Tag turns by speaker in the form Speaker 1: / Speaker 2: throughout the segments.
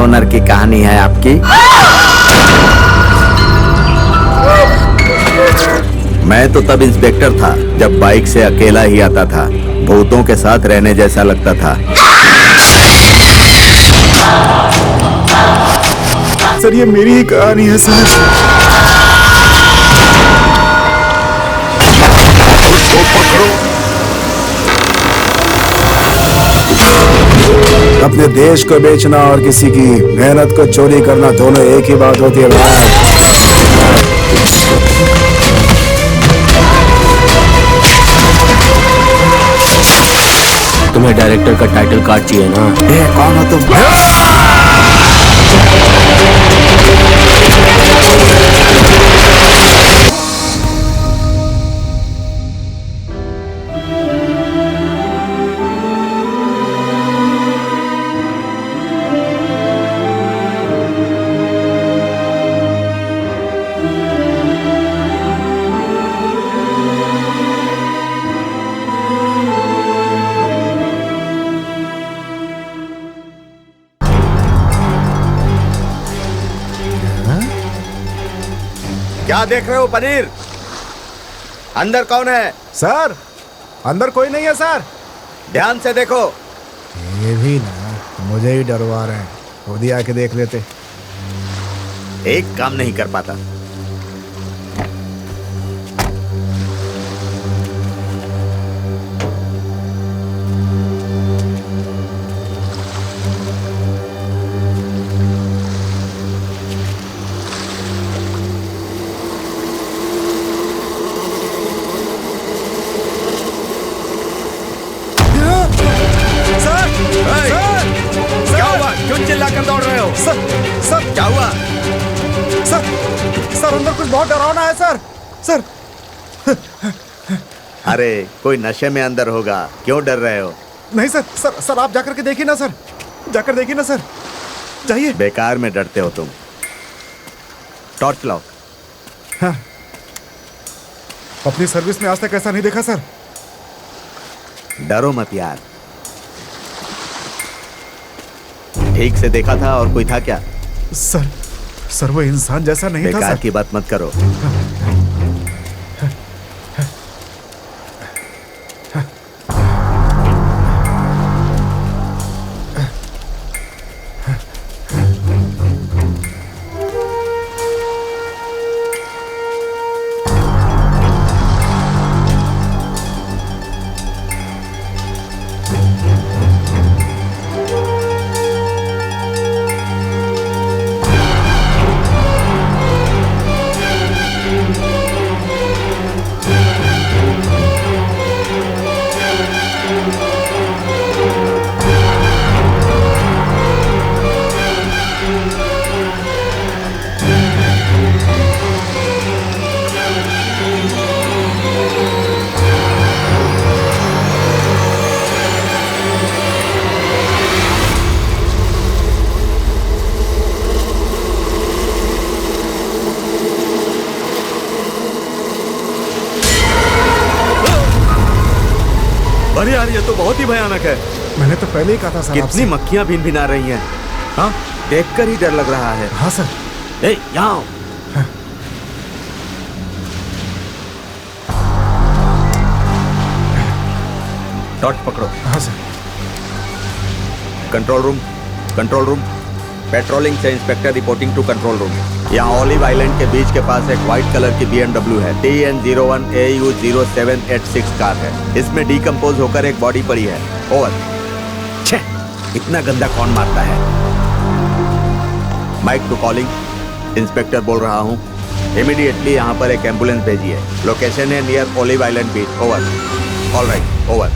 Speaker 1: Owner की कहानी है आपकी? मैं तो तब इंस्पेक्टर था जब बाइक से अकेला ही आता था। भूतों के साथ रहने जैसा लगता था।
Speaker 2: सर ये मेरी ही कहानी है सर।
Speaker 3: उसको पकड़ो।
Speaker 2: अपने देश को बेचना और किसी की मेहनत को चोरी करना दोनों एक ही बात होती है भाई।
Speaker 4: तुम्हें डायरेक्टर का टाइटल कार्ड चाहिए ना?
Speaker 1: कौन हो तुम? क्या देख रहे हो पनीर? अंदर कौन है?
Speaker 2: सर अंदर कोई नहीं है सर।
Speaker 1: ध्यान से देखो।
Speaker 2: ये भी ना मुझे ही डरवा रहे हैं। खुद ही आके देख लेते।
Speaker 1: एक काम नहीं कर पाता। क्या हुआ? क्यों चिल्लाकर दौड़ रहे हो?
Speaker 2: सर
Speaker 1: क्या हुआ?
Speaker 2: सर अंदर कुछ बहुत डरावना है सर। सर
Speaker 1: अरे कोई नशे में अंदर होगा, क्यों डर रहे हो?
Speaker 2: नहीं सर आप जाकर के देखिए ना सर। जाकर देखिए ना सर। जाइए।
Speaker 1: बेकार में डरते हो तुम। टॉर्च लाओ।
Speaker 2: हाँ। अपनी सर्विस में आज तक ऐसा नहीं देखा सर।
Speaker 1: डरो मत यार। ठीक से देखा था और कोई था क्या?
Speaker 2: सर वो इंसान जैसा नहीं था सर।
Speaker 1: बेकार की बात मत करो। अरे यार ये तो बहुत ही भयानक है।
Speaker 2: मैंने तो पहले ही कहा था सर।
Speaker 1: कितनी मक्खियां भिन भिना रही हैं। हाँ, देखकर ही डर लग रहा है।
Speaker 2: हाँ सर।
Speaker 1: यहाँ आओ।
Speaker 2: हाँ।
Speaker 1: टॉर्च पकड़ो।
Speaker 2: हाँ सर।
Speaker 1: Control room. पेट्रोलिंग से inspector reporting to control room. यहाँ ऑलिव आइलैंड के बीच के पास एक व्हाइट कलर की BMW है। TN01AU0786 कार है। इसमें डिकम्पोज होकर एक बॉडी पड़ी है। ओवर। छे, इतना गंदा कौन मारता है? Mic to calling. इंस्पेक्टर बोल रहा हूँ। इमीडिएटली यहाँ पर एक एम्बुलेंस भेजिए। लोकेशन है नियर ऑलिव आइलैंड बीच। ओवर। All right, over.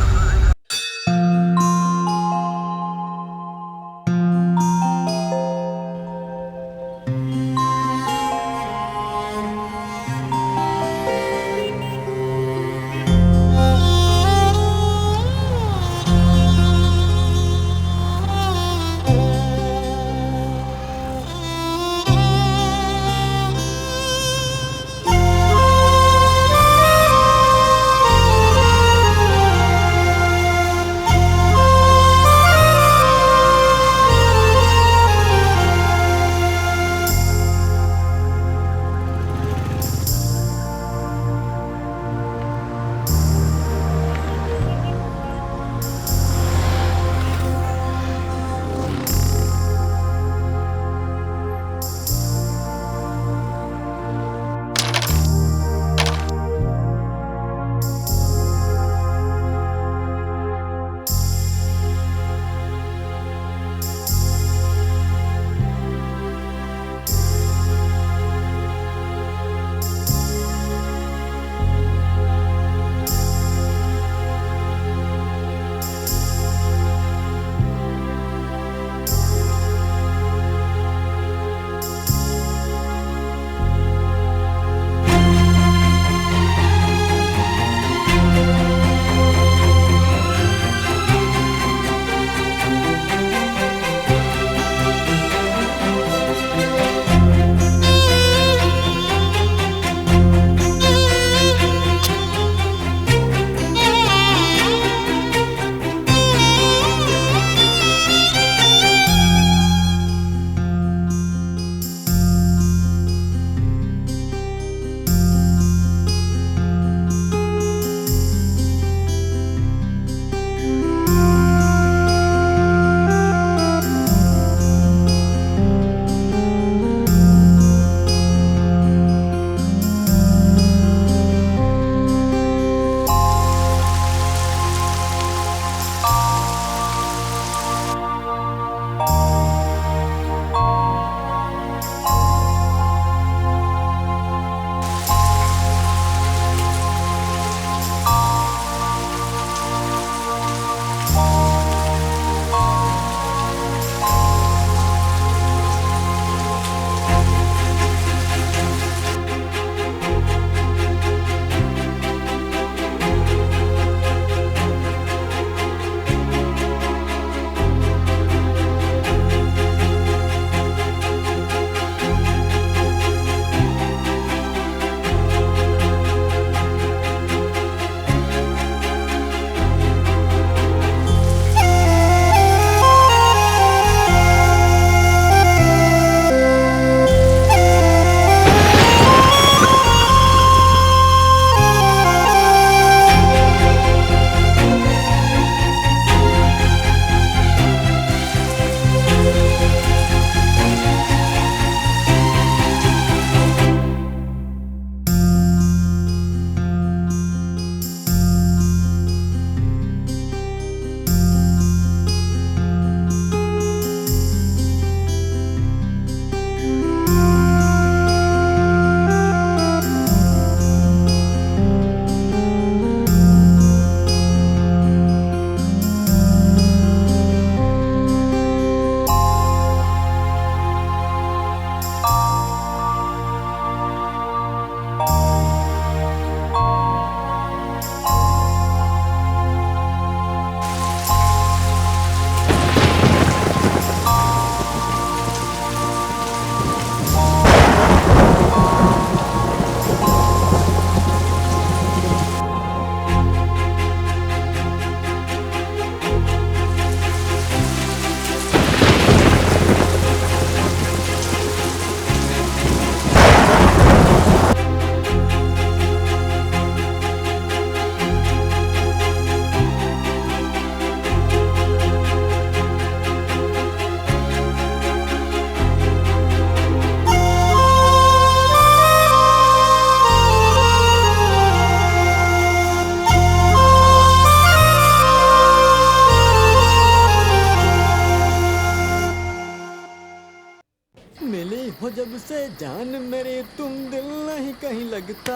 Speaker 3: जब से जान मेरे तुम दिल नहीं कहीं लगता,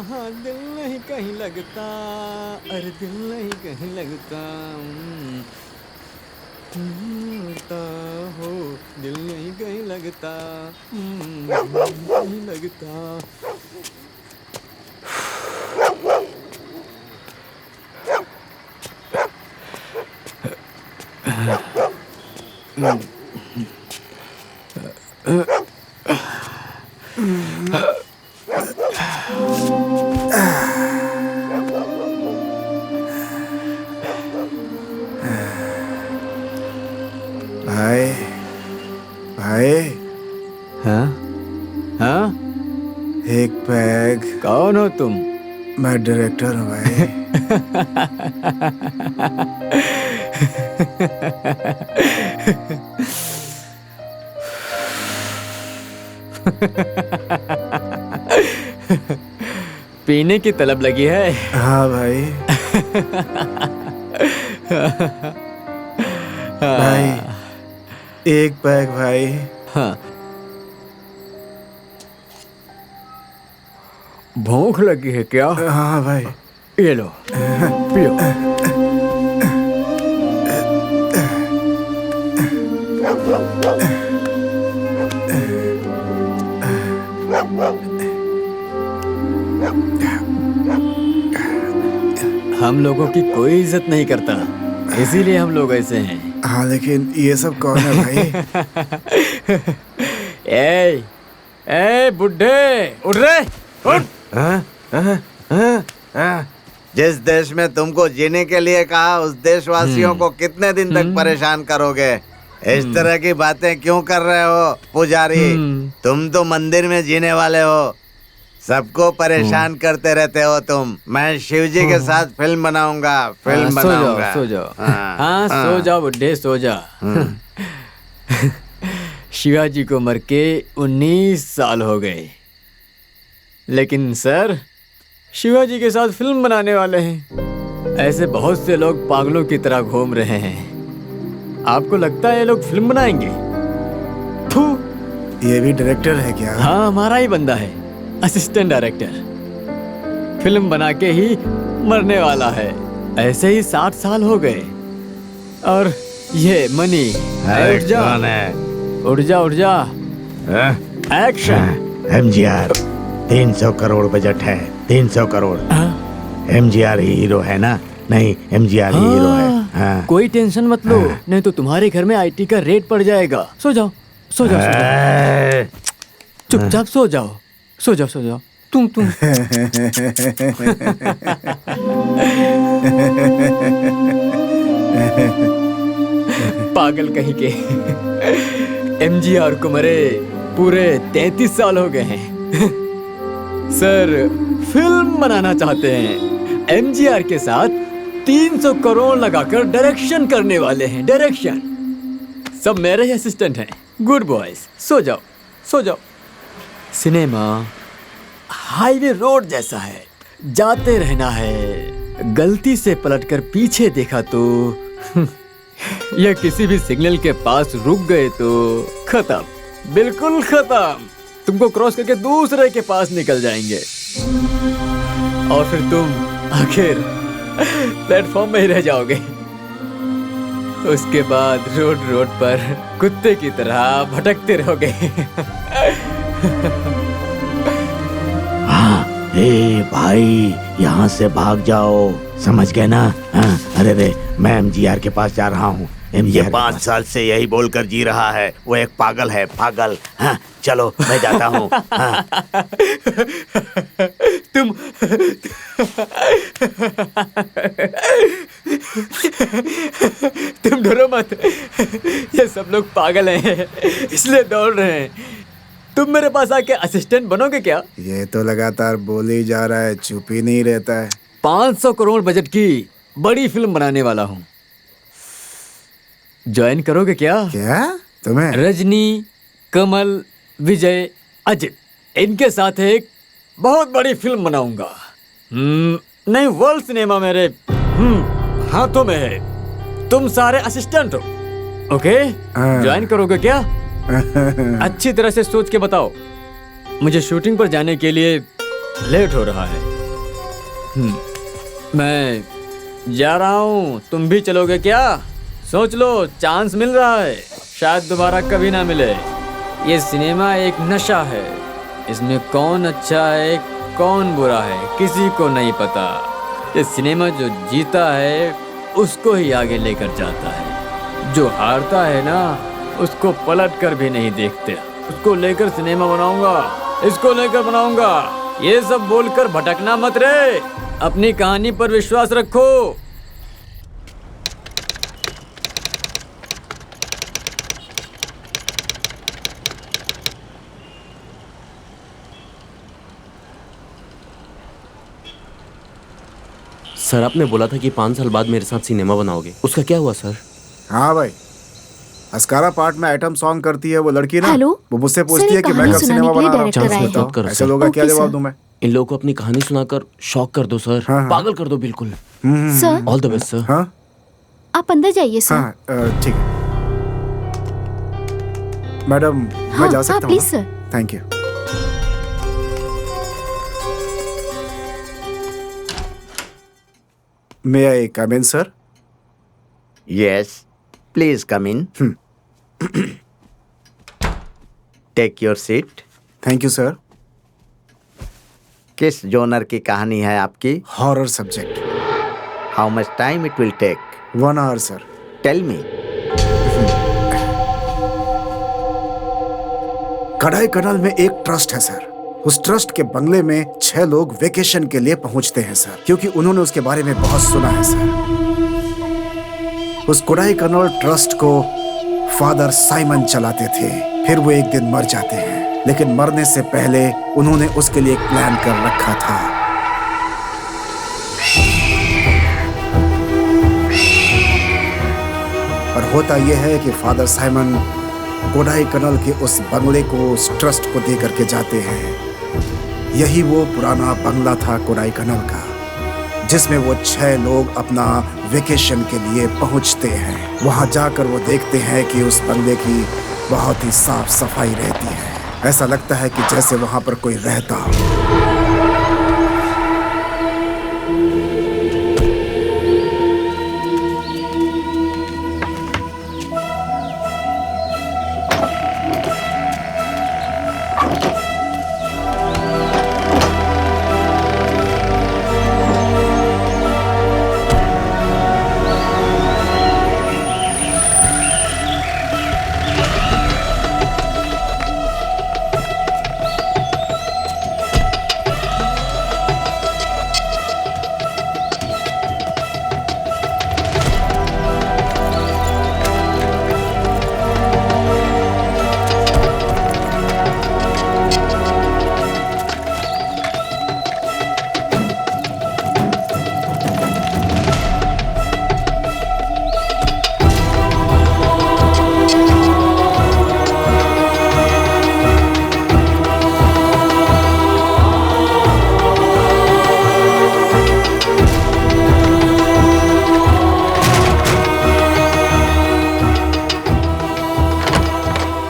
Speaker 3: हाँ दिल नहीं कहीं लगता, अरे दिल नहीं कहीं लगता, लगता हो दिल नहीं कहीं लगता, नहीं लगता।
Speaker 2: भाई भाई
Speaker 3: हाँ हाँ,
Speaker 2: एक पैग।
Speaker 3: कौन हो तुम?
Speaker 2: मैं डायरेक्टर हूँ भाई।
Speaker 3: पीने की तलब लगी है?
Speaker 2: हाँ भाई। भाई एक पैग भाई।
Speaker 3: हाँ, भूख लगी है क्या?
Speaker 2: हाँ भाई।
Speaker 3: ये लो पियो। हम लोगों की कोई इज्जत नहीं करता, इसीलिए हम लोग ऐसे हैं।
Speaker 2: हाँ लेकिन ये सब कौन है भाई?
Speaker 3: ए बुड्ढे, उठ रे, उठ।
Speaker 1: जिस देश में तुमको जीने के लिए कहा उस देशवासियों को कितने दिन तक परेशान करोगे? इस तरह की बातें क्यों कर रहे हो पुजारी? तुम तो मंदिर में जीने वाले हो, सबको परेशान करते रहते हो तुम। मैं शिवजी के साथ फिल्म बनाऊंगा, फिल्म बनाऊंगा।
Speaker 3: सो जाओ, हाँ सो जाओ बुड्ढे, सो जा। शिवाजी को मर के 19 साल हो गए, लेकिन सर शिवाजी के साथ फिल्म बनाने वाले हैं। ऐसे बहुत से लोग पागलों की तरह घूम रहे हैं। आपको लगता है ये लोग फिल्म बनाएंगे? थू।
Speaker 2: ये भी डायरेक्टर है क्या?
Speaker 3: हाँ, हमारा ही बंदा है, असिस्टेंट डायरेक्टर। फिल्म बना के ही मरने वाला है। ऐसे ही 60 साल हो गए। और ये मनी, उठ जा, उठ जा, उठ जा। एक्शन।
Speaker 1: एमजीआर 300 करोड़ बजट है, 300 करोड़। एमजीआर हीरो है ना? नहीं, एमजीआर हीरो है। हाँ।
Speaker 3: कोई टेंशन मत लो, नहीं तो तुम्हारे घर में आईटी का रेट पड़ जाएगा। सो जाओ, सो जाओ, सो जाओ। चुपचाप सो जाओ, सो जाओ, सो जाओ। तुम पागल कहीं के। एमजीआर को मरे पूरे 33 साल हो गए हैं। सर फिल्म बनाना चाहते हैं, एमजीआर के साथ 300 करोड़ लगाकर डायरेक्शन करने वाले हैं। डायरेक्शन सब मेरे ही असिस्टेंट हैं। गुड बॉयज, सो जाओ, सो जाओ। सिनेमा हाईवे रोड जैसा है, जाते रहना है। गलती से पलटकर पीछे देखा तो या किसी भी सिग्नल के पास रुक गए तो खत्म, बिल्कुल खत्म। तुमको क्रॉस करके दूसरे के पास निकल जाएंगे और फिर तुम आखिर प्लेटफॉर्म में ही रह जाओगे। उसके बाद रोड रोड पर कुत्ते की तरह भटकते रहोगे।
Speaker 1: हाँ, ए भाई, यहाँ से भाग जाओ, समझ गए ना? हाँ, अरे रे, मैं एमजीआर के पास जा रहा हूँ। ये 5 साल से यही बोलकर जी रहा है, वो एक पागल है, पागल। हाँ, चलो मैं जाता हूँ। हाँ।
Speaker 3: तुम डरो मत, ये सब लोग पागल हैं, इसलिए दौड़ रहे हैं। तुम मेरे पास आके असिस्टेंट बनोगे क्या?
Speaker 2: ये तो लगातार बोल ही जा रहा है, चुप ही नहीं रहता है।
Speaker 3: 500 करोड़ बजट की बड़ी फिल्म बनाने वाला हूँ, ज्वाइन करोगे क्या?
Speaker 2: क्या तुम्हें?
Speaker 3: रजनी, कमल, विजय, अजित, इनके साथ एक बहुत बड़ी फिल्म बनाऊंगा। नहीं, वर्ल्ड सिनेमा मेरे हाथों में है। तुम सारे असिस्टेंट हो, ओके? ज्वाइन करोगे क्या? अच्छी तरह से सोच के बताओ, मुझे शूटिंग पर जाने के लिए लेट हो रहा है। मैं जा रहा हूँ, तुम भी चलोगे क्या? सोच लो, चांस मिल रहा है, शायद दोबारा कभी ना मिले। ये सिनेमा एक नशा है, इसमें कौन अच्छा है कौन बुरा है किसी को नहीं पता। ये सिनेमा जो जीता है उसको ही आगे लेकर जाता है, जो हारता है ना उसको पलट कर भी नहीं देखते। उसको लेकर सिनेमा बनाऊंगा, इसको लेकर बनाऊंगा, ये सब बोलकर भटकना मत रे, अपनी कहानी पर विश्वास रखो।
Speaker 4: सर आपने बोला था कि 5 साल बाद मेरे साथ सिनेमा बनाओगे, उसका क्या हुआ सर?
Speaker 2: हाँ भाई, अस्कारा पार्ट में आइटम सॉन्ग करती है वो लड़की ना,
Speaker 5: हेलो?
Speaker 2: वो मुझसे
Speaker 5: सर,
Speaker 2: पूछती
Speaker 5: ये
Speaker 2: है कि मैं
Speaker 5: कहानी
Speaker 2: कब
Speaker 5: सुनाने
Speaker 2: सिनेमा
Speaker 5: के लिए
Speaker 2: बना रहा हूँ।
Speaker 5: डायरेक्टर आए
Speaker 4: मत करो
Speaker 2: ऐसे
Speaker 4: सर।
Speaker 2: लोग का क्या
Speaker 5: ओके,
Speaker 2: जवाब
Speaker 5: सर।
Speaker 2: दूं मैं?
Speaker 4: इन लोगों को अपनी कहानी सुनाकर शॉक कर दो सर।
Speaker 2: हाँ, हाँ।
Speaker 4: पागल कर दो बिल्कुल।
Speaker 5: Sir,
Speaker 4: all the best sir.
Speaker 2: हाँ
Speaker 5: आप अंदर जाइए सर।
Speaker 2: हाँ ठीक है मैडम, मैं
Speaker 5: हाँ,
Speaker 2: जा
Speaker 5: हाँ,
Speaker 2: सकता हूँ
Speaker 5: प्लीज
Speaker 2: ना?
Speaker 5: Sir.
Speaker 2: Thank you. May I come in sir?
Speaker 1: Yes, please come in. Take your seat.
Speaker 2: Thank you sir.
Speaker 1: किस जोनर की कहानी है आपकी?
Speaker 2: Horror subject.
Speaker 1: How much time it will take?
Speaker 2: 1 hour sir.
Speaker 1: Tell me.
Speaker 2: कढ़ाई कनाल में एक trust है sir. उस ट्रस्ट के बंगले में 6 लोग वेकेशन के लिए पहुंचते हैं सर, क्योंकि उन्होंने उसके बारे में बहुत सुना है सर। उस कोडाई कनाल ट्रस्ट को फादर साइमन चलाते थे। फिर वो एक दिन मर जाते हैं, लेकिन मरने से पहले उन्होंने उसके लिए एक प्लान कर रखा था। और होता यह है कि फादर साइमन कोडाई कनाल के उस बंगले को उस ट्रस्ट को दे करके जाते हैं। यही वो पुराना बंगला था कोडाई कनाल का, जिसमें वो 6 लोग अपना वेकेशन के लिए पहुंचते हैं। वहां जाकर वो देखते हैं कि उस बंगले की बहुत ही साफ सफाई रहती है। ऐसा लगता है कि जैसे वहां पर कोई रहता हो।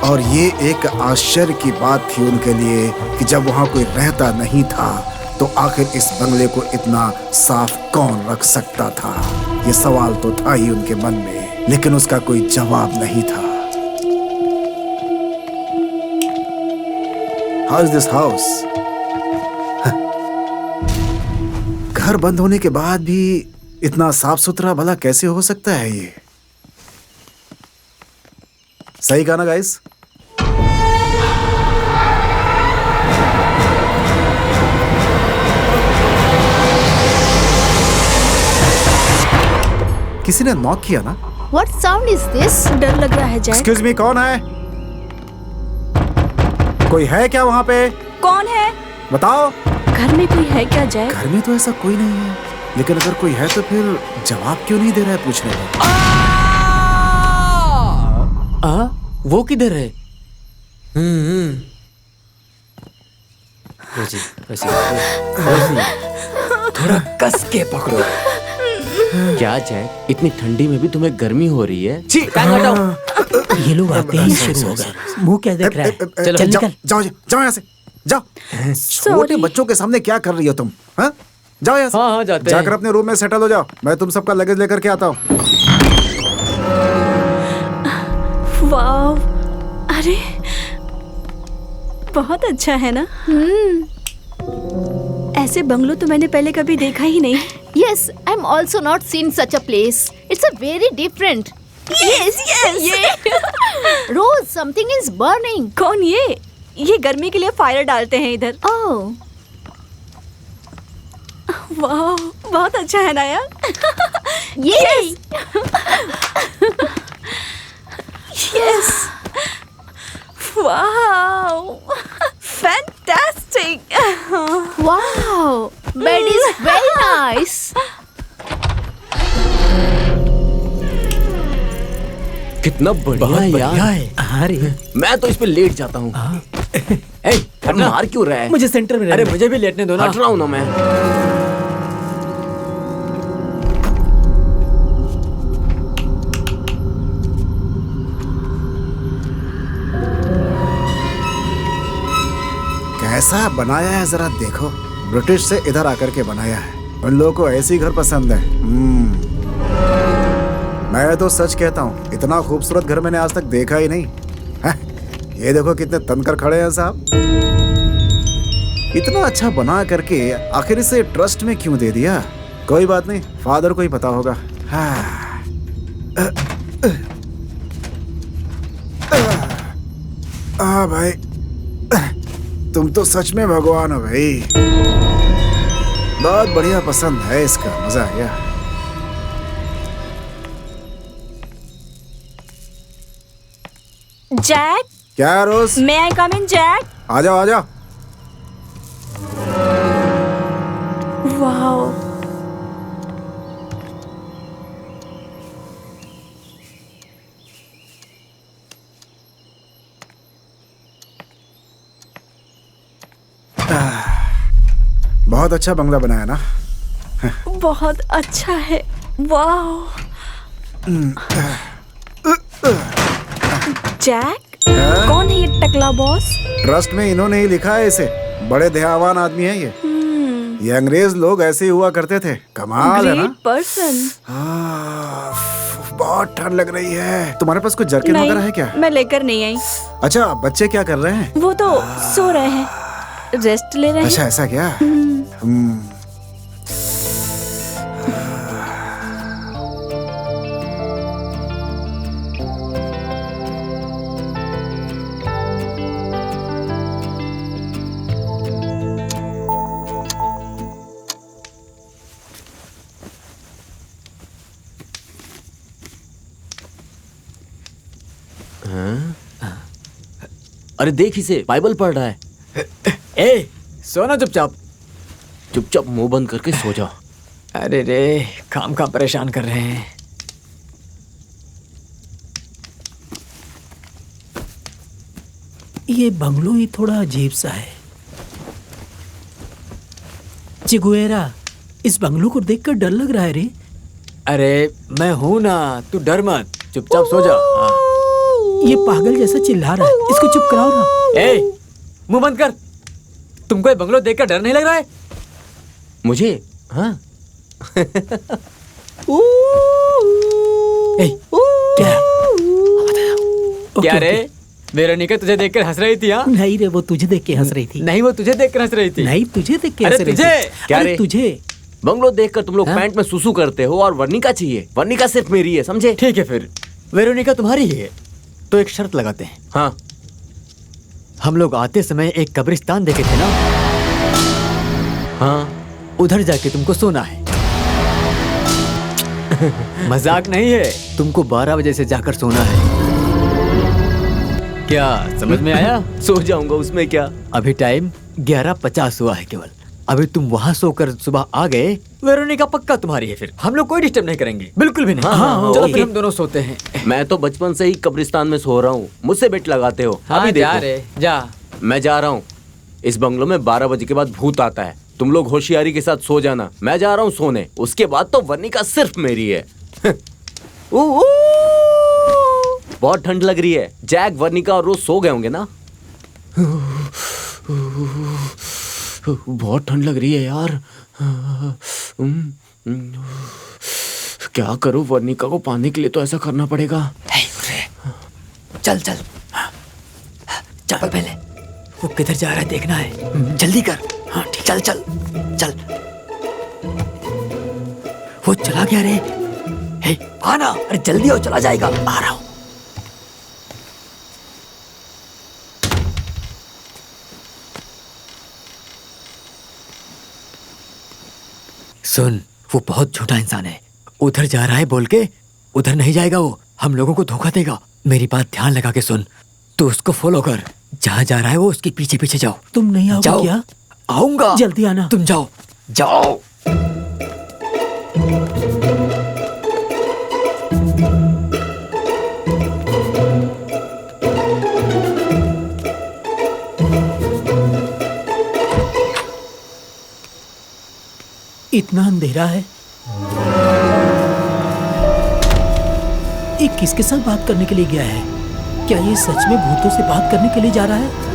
Speaker 2: और ये एक आश्चर्य की बात थी उनके लिए कि जब वहां कोई रहता नहीं था तो आखिर इस बंगले को इतना साफ कौन रख सकता था। ये सवाल तो था ही उनके मन में, लेकिन उसका कोई जवाब नहीं था। How is this house? घर बंद होने के बाद भी इतना साफ सुथरा भला कैसे हो सकता है? ये सही कहा ना गाइस? किसी ने नॉक किया ना?
Speaker 5: What sound is this? डर लग रहा है जैक।
Speaker 2: एक्सक्यूज मी, कौन है? कोई है क्या वहां पे?
Speaker 6: कौन है?
Speaker 2: बताओ।
Speaker 6: घर में कोई है क्या जैक?
Speaker 2: घर में तो ऐसा कोई नहीं है, लेकिन अगर कोई है तो फिर जवाब क्यों नहीं दे रहा है पूछने का?
Speaker 3: वो किधर है?
Speaker 4: रोजी, रोजी,
Speaker 3: थोड़ा कस के पकड़ो।
Speaker 4: क्या जैक, इतनी ठंडी में भी तुम्हें गर्मी हो रही है? छी, टांग हटाओ।
Speaker 7: ये लोग आते ही शुरू हो गए। मुंह क्या देख रहा है? चल निकल।
Speaker 2: जाओ जाओ यहाँ से जाओ। छोटे बच्चों के सामने क्या कर रही हो तुम? हाँ जाओ यहाँ से।
Speaker 3: हाँ, जाते हैं।
Speaker 2: जाकर अपने रूम में सेटल हो जाओ। मैं तुम सबका लगेज लेकर के आता हूँ।
Speaker 6: वाव, अरे बहुत अच्छा है ना। ऐसे बंगलो तो मैंने पहले कभी देखा ही नहीं।
Speaker 5: Yes, I'm also not seen such a place. It's a very different.
Speaker 6: Yes, yes.
Speaker 5: Rose, something is burning.
Speaker 6: कौन ये? ये गर्मी के लिए फायर डालते हैं इधर।
Speaker 5: Oh,
Speaker 6: वाह, बहुत अच्छा है ना यार।
Speaker 5: yay!
Speaker 6: Yes. Wow, fantastic.
Speaker 5: Wow, bed is very nice.
Speaker 4: कितना बढ़िया है यार।
Speaker 7: अरे
Speaker 4: मैं तो इस पे लेट जाता हूँ।
Speaker 3: ए, हटना।
Speaker 4: मार क्यों रहा है?
Speaker 7: मुझे सेंटर में
Speaker 3: अरे
Speaker 7: रहने
Speaker 3: मुझे भी लेटने दो ना।
Speaker 4: हट रहा हूँ ना मैं।
Speaker 2: कैसा बनाया है जरा देखो। ब्रिटिश से इधर आकर के बनाया है। उन लोगों को ऐसी घर पसंद है। मैं तो सच कहता हूँ, इतना खूबसूरत घर मैंने आज तक देखा ही नहीं। ये देखो कितने तनकर खड़े हैं साहब। इतना अच्छा बना करके आखिर इसे ट्रस्ट में क्यों दे दिया? कोई बात नहीं, फादर को ही पता होगा। भाई तुम तो सच में भगवान हो भाई। बहुत बढ़िया पसंद है इसका, मजा आ गया।
Speaker 6: जैक,
Speaker 2: क्या रोज?
Speaker 6: may I come in, Jack?
Speaker 2: आ जाओ आ जाओ।
Speaker 6: वाओ,
Speaker 2: बहुत अच्छा बंगला बनाया ना।
Speaker 6: बहुत अच्छा है। वाओ। जैक, कौन है ये टकला बॉस?
Speaker 2: ट्रस्ट में इन्होंने ही लिखा है इसे। बड़े दयावान आदमी है ये अंग्रेज लोग ऐसे ही हुआ करते थे। कमाल है ना।
Speaker 6: Great person.
Speaker 2: बहुत ठंड लग रही है। तुम्हारे पास कुछ जर्किन वगैरह है क्या?
Speaker 6: मैं लेकर नहीं आई।
Speaker 2: अच्छा, बच्चे क्या कर रहे हैं?
Speaker 6: वो तो सो रहे हैं, रेस्ट ले रहे हैं।
Speaker 2: अच्छा ऐसा क्या?
Speaker 4: अरे देख इसे, बाइबल पढ़ रहा है।
Speaker 3: ए, सोना चुपचाप।
Speaker 4: चुपचाप मुंह बंद करके सो जा।
Speaker 3: अरे रे, काम परेशान कर रहे हैं।
Speaker 7: ये बंगलो ही थोड़ा अजीब सा है। चिगुएरा, इस बंगलो को देखकर डर लग रहा है रे।
Speaker 3: अरे मैं हूं ना, तू डर मत, चुपचाप सो जा। हाँ।
Speaker 7: ये पागल जैसा चिल्ला रहा है, इसको चुप कराओ ना।
Speaker 3: ए, मुंह बंद कर। तुमको ये बंगलो देखकर डर नहीं लग रहा है?
Speaker 4: मुझे? हाँ।
Speaker 7: ए, क्या?
Speaker 3: क्या रे, वेरोनिका तुझे देखकर हंस रही थी? हाँ
Speaker 7: नहीं रे, वो तुझे देख के हंस रही थी।
Speaker 3: नहीं, वो तुझे देखकर हंस रही थी।
Speaker 7: नहीं, तुझे देख के
Speaker 3: अरे
Speaker 7: हंस रही
Speaker 3: तुझे?
Speaker 7: थी।
Speaker 4: क्या
Speaker 7: अरे
Speaker 4: रे?
Speaker 7: तुझे?
Speaker 4: बंगलो देखकर तुम लोग
Speaker 7: हाँ?
Speaker 4: पैंट में सुसु करते हो और वर्णिका चाहिए। वर्णिका सिर्फ मेरी है, समझे?
Speaker 3: ठीक है, फिर वेरोनिका तुम्हारी ही है तो एक शर्त लगाते हैं।
Speaker 4: हाँ।
Speaker 3: हम लोग आते समय एक कब्रिस्तान देखे थे ना?
Speaker 4: हाँ।
Speaker 3: उधर जाके तुमको सोना है। मजाक नहीं है, तुमको 12 बजे से जाकर सोना है। क्या समझ में आया?
Speaker 4: सो जाऊंगा, उसमें क्या।
Speaker 3: अभी टाइम 11:50 हुआ है केवल। अभी तुम वहाँ सोकर सुबह आ गए, वेरोनिका पक्का तुम्हारी है। फिर हम लोग कोई डिस्टर्ब नहीं करेंगे, बिल्कुल भी नहीं।
Speaker 4: हाँ,
Speaker 3: चलो
Speaker 4: ओके।
Speaker 3: फिर हम दोनों सोते हैं।
Speaker 4: मैं तो बचपन से ही कब्रिस्तान में सो रहा हूँ, मुझसे बेट लगाते हो।
Speaker 3: हाँ,
Speaker 4: अभी
Speaker 3: जा
Speaker 4: देखो।
Speaker 3: रे, जा।
Speaker 4: मैं जा रहा हूँ। इस बंगलो में 12 बजे के बाद भूत आता है। तुम लोग होशियारी के साथ सो जाना, मैं जा रहा हूँ सोने। उसके बाद तो वर्णिका सिर्फ मेरी है। बहुत ठंड लग रही है। जैक, वर्णिका और रोज सो गए होंगे ना? बहुत ठंड लग रही है यार। क्या करूं? वर्णिका को पाने के लिए तो ऐसा करना पड़ेगा।
Speaker 3: चल चल चल पहले, वो किधर जा रहा है देखना है। जल्दी कर। हाँ ठीक, चल चल चल। वो चला गया रे। हे आना, अरे जल्दी आओ, चला जाएगा। आ रहा हूं। सुन, वो बहुत झूठा इंसान है। उधर जा रहा है बोल के उधर नहीं जाएगा। वो हम लोगों को धोखा देगा। मेरी बात ध्यान लगा के सुन। तू उसको फॉलो कर। जहाँ जा रहा है वो उसके पीछे पीछे जाओ।
Speaker 7: तुम नहीं आओगे
Speaker 3: जाओ।
Speaker 7: क्या?
Speaker 3: आऊंगा,
Speaker 7: जल्दी आना।
Speaker 3: तुम जाओ जाओ।
Speaker 7: इतना अंधेरा है। ये किसके साथ बात करने के लिए गया है? क्या ये सच में भूतों से बात करने के लिए जा रहा है?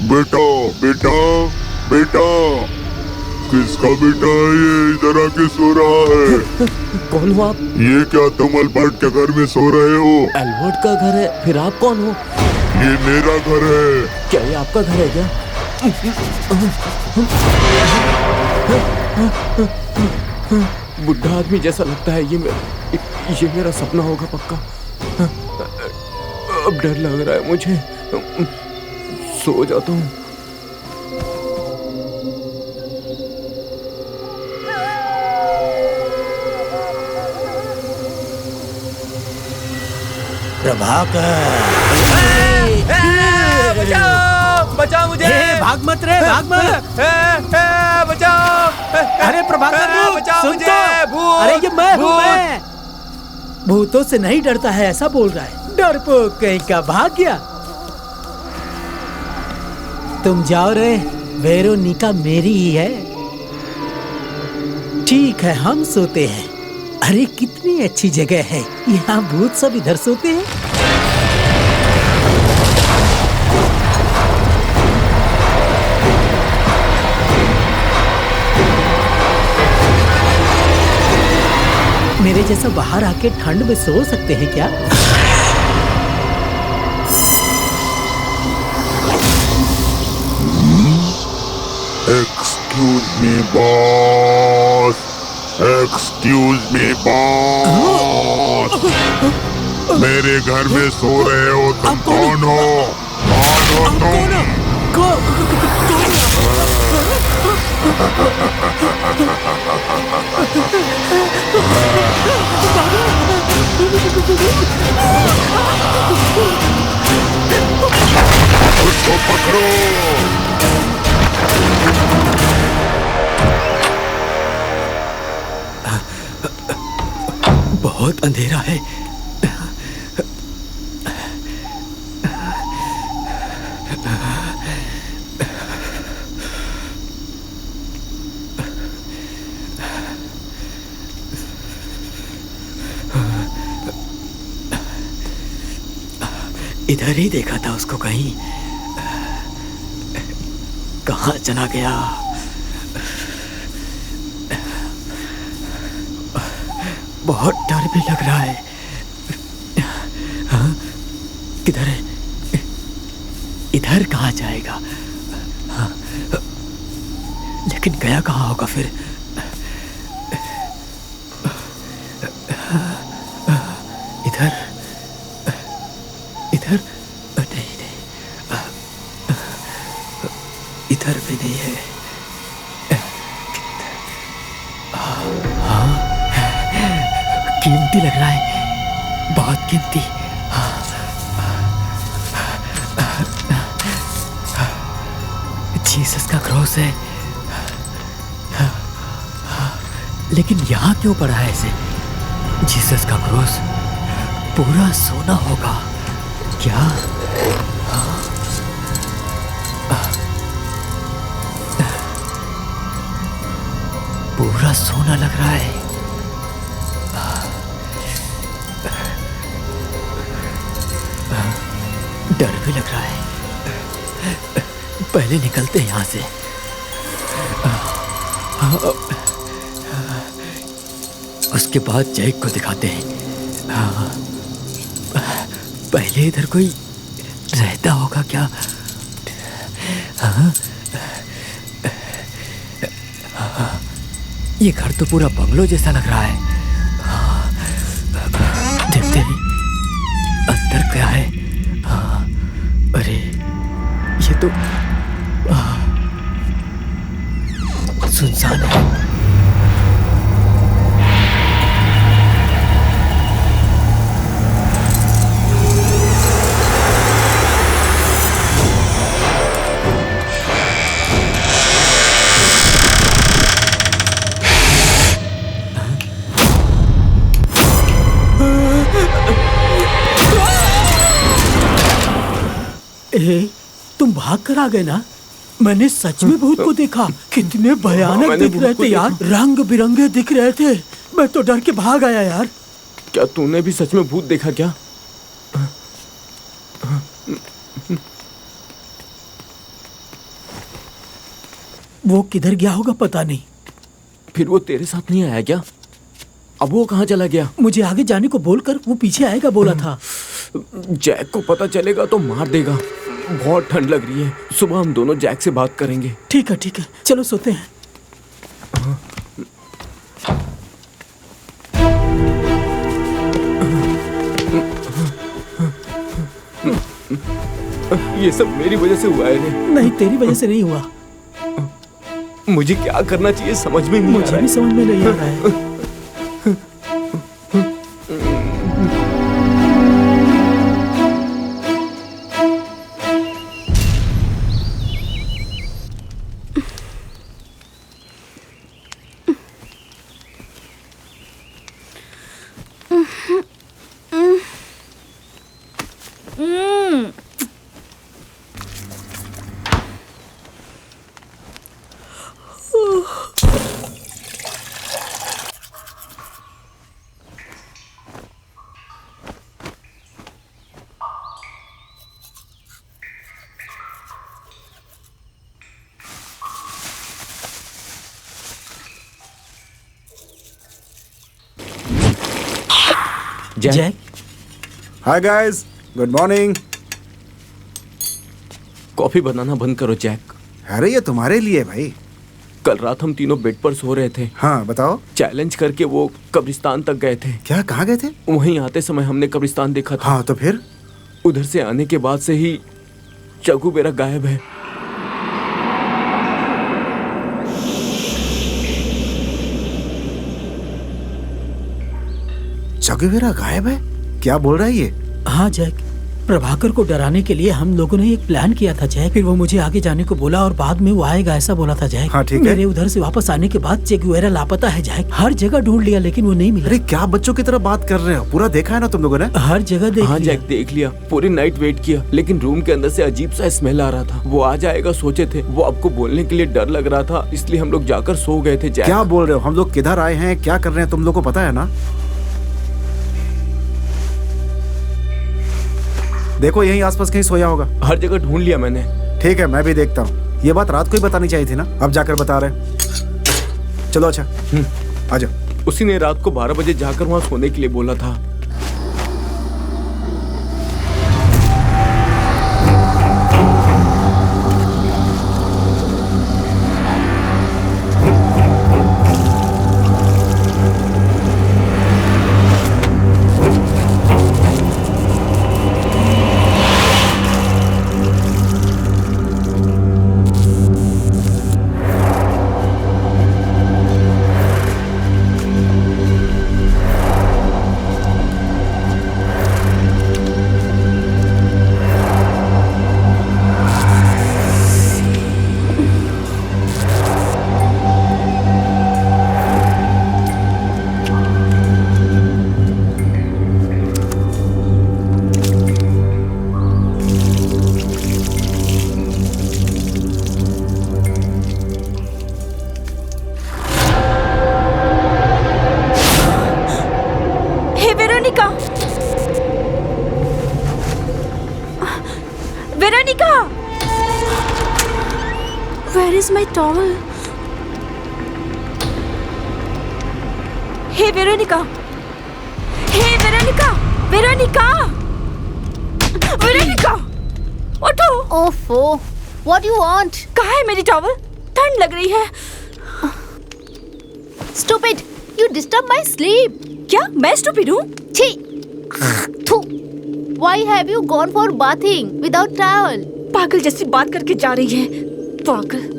Speaker 8: बेटा बेटा बेटा, किसका बेटा है ये? इधर आके सो रहा है।
Speaker 4: कौन हो आप?
Speaker 8: ये क्या तुम अल्बर्ट के घर में सो रहे हो?
Speaker 4: एल्बर्ट का घर है? फिर आप कौन हो?
Speaker 8: ये मेरा घर है।
Speaker 4: क्या ये आपका घर है क्या? बुढ़ा आदमी जैसा लगता है। ये मेरा सपना होगा पक्का। अब डर लग रहा है मुझे। सो जाता हूँ।
Speaker 3: बचाओ बचाओ मुझे।
Speaker 7: भाग मत रे, भाग मत।
Speaker 3: बचाओ।
Speaker 7: अरे प्रभाकर रुक,
Speaker 3: बचाओ
Speaker 7: सुन
Speaker 3: मुझे,
Speaker 7: तो।
Speaker 3: भूत,
Speaker 7: अरे ये मैं हूँ,
Speaker 3: भूत।
Speaker 7: मैं। भूतों से नहीं डरता है ऐसा बोल रहा है। डरपोक कहीं का, भाग गया। तुम जाओ रे, वेरोनिका मेरी ही है। ठीक है, हम सोते हैं। अरे कितनी अच्छी जगह है। यहाँ भूत सब इधर सोते हैं। मेरे जैसा बाहर आके ठंड में सो सकते हैं क्या?
Speaker 8: Excuse me boss, excuse me boss. मेरे घर में सो रहे हो तुम? कौन हो? कौन हो तुम? उसको पकड़ो।
Speaker 3: बहुत अंधेरा है। इधर ही देखा था उसको, कहीं कहाँ चला गया? बहुत डर भी लग रहा है। हाँ? किधर है? इधर कहाँ जाएगा? हाँ, लेकिन गया कहाँ होगा फिर? इधर इधर नहीं नहीं, इधर भी नहीं है। हाँ, कीमती लग रहा है, बहुत कीमती। जीसस का क्रॉस है, लेकिन यहाँ क्यों पड़ा है ऐसे? जीसस का क्रॉस पूरा सोना होगा क्या? पूरा सोना लग रहा है। डर भी लग रहा है। पहले निकलते हैं यहाँ से। उसके बाद जैक को दिखाते हैं। पहले इधर कोई रहता होगा क्या? ये घर तो पूरा बंगलो जैसा लग रहा है। देखते हैं अंदर क्या है। अरे ये तो सुनसान है। तुम भाग कर आ गए ना? मैंने सच में भूत को देखा। कितने भयानक दिख रहे थे यार, रंग बिरंगे दिख रहे थे। मैं तो डर के भाग आया यार।
Speaker 4: क्या तूने भी सच में भूत देखा क्या?
Speaker 7: वो किधर गया होगा पता नहीं।
Speaker 4: फिर वो तेरे साथ नहीं आया क्या? अब वो कहाँ चला गया?
Speaker 7: मुझे आगे जाने को बोलकर वो पीछे आएगा बोला था।
Speaker 4: जैक को पता चलेगा तो मार देगा। बहुत ठंड लग रही है, सुबह हम दोनों जैक से बात करेंगे।
Speaker 7: ठीक है, चलो सोते हैं।
Speaker 4: ये सब मेरी वजह से हुआ है।
Speaker 7: नहीं, तेरी वजह से नहीं हुआ।
Speaker 4: मुझे क्या करना चाहिए समझ में नहीं आ रहा है।
Speaker 7: मुझे भी समझ में नहीं आ रहा है।
Speaker 3: Jack,
Speaker 2: hi guys, good morning.
Speaker 4: Coffee बनाना बंद करो जैक।
Speaker 2: अरे ये तुम्हारे लिए भाई।
Speaker 4: कल रात हम तीनों बेड पर सो रहे थे।
Speaker 2: हाँ बताओ।
Speaker 4: चैलेंज करके वो कब्रिस्तान तक गए थे।
Speaker 2: क्या, कहाँ गए थे?
Speaker 4: वहीं आते समय हमने कब्रिस्तान देखा था।
Speaker 2: हाँ तो फिर?
Speaker 4: उधर से आने के बाद से ही चगुबेरा गायब है।
Speaker 2: चगुबेरा गायब है? क्या बोल रहा है ये?
Speaker 7: हाँ जैक, प्रभाकर को डराने के लिए हम लोगों ने एक प्लान किया था जैक। फिर वो मुझे आगे जाने को बोला और बाद में वो आएगा ऐसा बोला था जैक।
Speaker 2: हाँ ठीक है।
Speaker 7: मेरे उधर से वापस आने के बाद चेगुवेरा लापता है जैक। हर जगह ढूंढ लिया लेकिन वो नहीं मिला।
Speaker 2: अरे क्या बच्चों की तरह बात कर रहे हो? पूरा देखा है ना तुम लोगों ने?
Speaker 7: हर जगह देख
Speaker 4: हाँ
Speaker 7: लिया।
Speaker 4: जैक देख लिया, पूरी नाइट वेट किया, लेकिन रूम के अंदर से अजीब सा स्मेल आ रहा था। वो आ जाएगा सोचे थे, वो आपको बोलने के लिए डर लग रहा था, इसलिए हम लोग जाकर सो गए थे। जैक
Speaker 2: क्या बोल रहे हो? हम लोग किधर आए हैं, क्या कर रहे हैं, तुम लोग को पता है ना? देखो यहीं आसपास कहीं सोया होगा।
Speaker 4: हर जगह ढूंढ लिया मैंने।
Speaker 2: ठीक है, मैं भी देखता हूँ। ये बात रात को ही बतानी चाहिए थी ना, अब जाकर बता रहे। चलो अच्छा, आ जाओ।
Speaker 4: उसी ने रात को 12 बजे जाकर वहाँ सोने के लिए बोला था।
Speaker 6: Where is my towel? Hey Veronica! Hey Veronica! Veronica! Veronica! उठो!
Speaker 5: ओफो, what do you want?
Speaker 6: कहाँ है मेरी टॉवल? ठंड लग रही है।
Speaker 5: Stupid, you disturb my sleep.
Speaker 6: क्या मैं स्टूपिड हूँ?
Speaker 5: छी! थू! Why have you gone for bathing without towel?
Speaker 6: पागल जैसी बात करके जा रही है। पागल।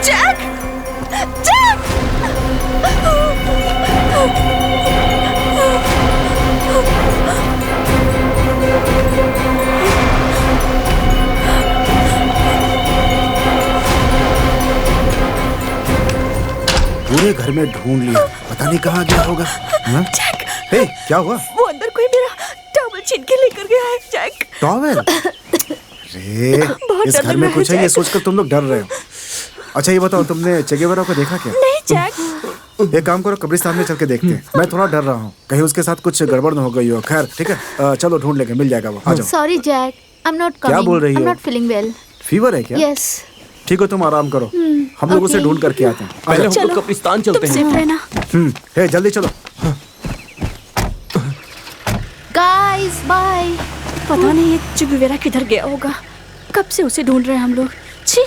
Speaker 6: जैक! जैक!
Speaker 2: पूरे घर में ढूंढ लिया, पता नहीं कहाँ गया होगा। हाँ?
Speaker 6: जैक!
Speaker 2: हे, क्या हुआ?
Speaker 6: वो अंदर कोई मेरा टॉवल छीन के लेकर गया है, जैक।
Speaker 2: टॉवेल? अरे,
Speaker 6: बहुत
Speaker 2: इस
Speaker 6: डर
Speaker 2: घर
Speaker 6: लग
Speaker 2: में
Speaker 6: रहा
Speaker 2: कुछ
Speaker 6: है,
Speaker 2: है, ये
Speaker 6: जैक।
Speaker 2: सोचकर तुम लोग डर रहे हो। अच्छा ये बताओ, तुमने चेगेवेरा को देखा क्या?
Speaker 6: नहीं जैक।
Speaker 2: एक काम करो, कब्रिस्तान में चल के देखते हैं। मैं थोड़ा डर रहा हूँ, कहीं उसके साथ कुछ गड़बड़ न हो गई हो। खैर ठीक है, चलो ढूंढ लेंगे, मिल जाएगा वो। आ जाओ।
Speaker 5: Sorry, Jack. I'm not coming.
Speaker 2: क्या बोल रही
Speaker 5: I'm
Speaker 2: हो?
Speaker 5: not feeling well.
Speaker 2: फीवर है क्या?
Speaker 5: Yes.
Speaker 2: ठीक हो, तुम आराम करो, हम लोग उसे
Speaker 5: okay.
Speaker 2: ढूंढ करके आते हैं। आ
Speaker 4: पहले
Speaker 2: जाओ।
Speaker 4: हम लोग कब्रिस्तान चलते
Speaker 6: तुम
Speaker 4: हैं।
Speaker 6: सेफ रहना।
Speaker 2: हे जल्दी चलो।
Speaker 5: Guys, bye.
Speaker 6: पता नहीं ये चेगुवेरा किधर गया होगा। कब से उसे ढूंढ रहे हैं हम लोग। छी!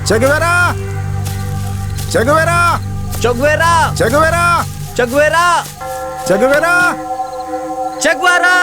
Speaker 2: चेगुवेरा! चेगुवेरा!
Speaker 1: चगवेरा
Speaker 2: चेगुवेरा!
Speaker 1: चगवेरा
Speaker 2: चेगुवेरा!
Speaker 1: चगवेरा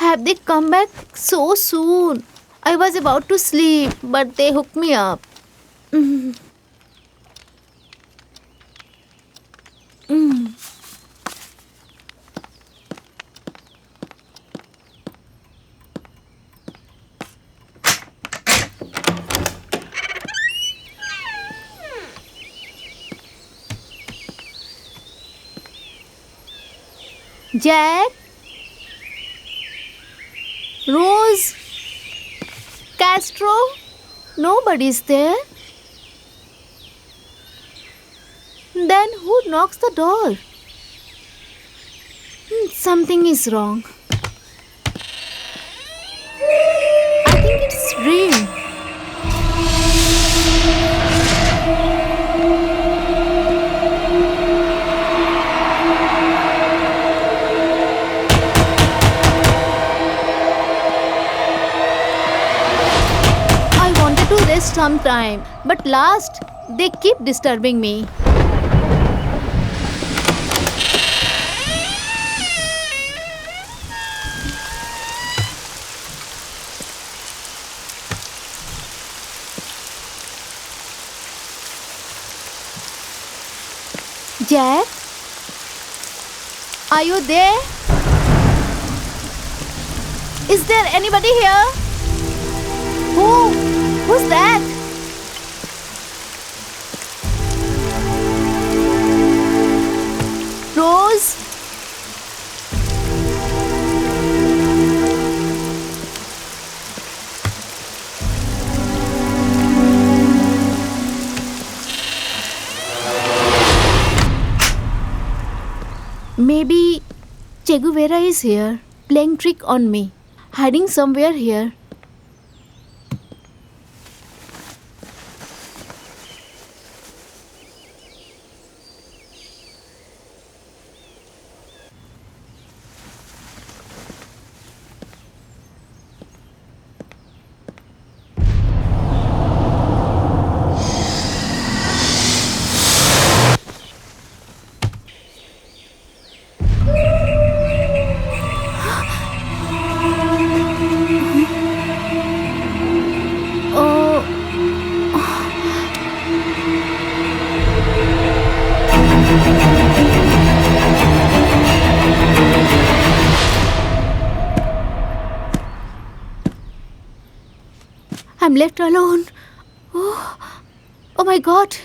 Speaker 5: Have they come back so soon? I was about to sleep, but they hooked me up. Jack? Rose? Castro? Nobody's there. Then who knocks the door? Something is wrong. I think it's rain. some time, but last they keep disturbing me. Jack, are you there? Is there anybody here? Who's that? Rose? Maybe Che Guevara is here, playing trick on me, hiding somewhere here. I'm left alone. Oh my God.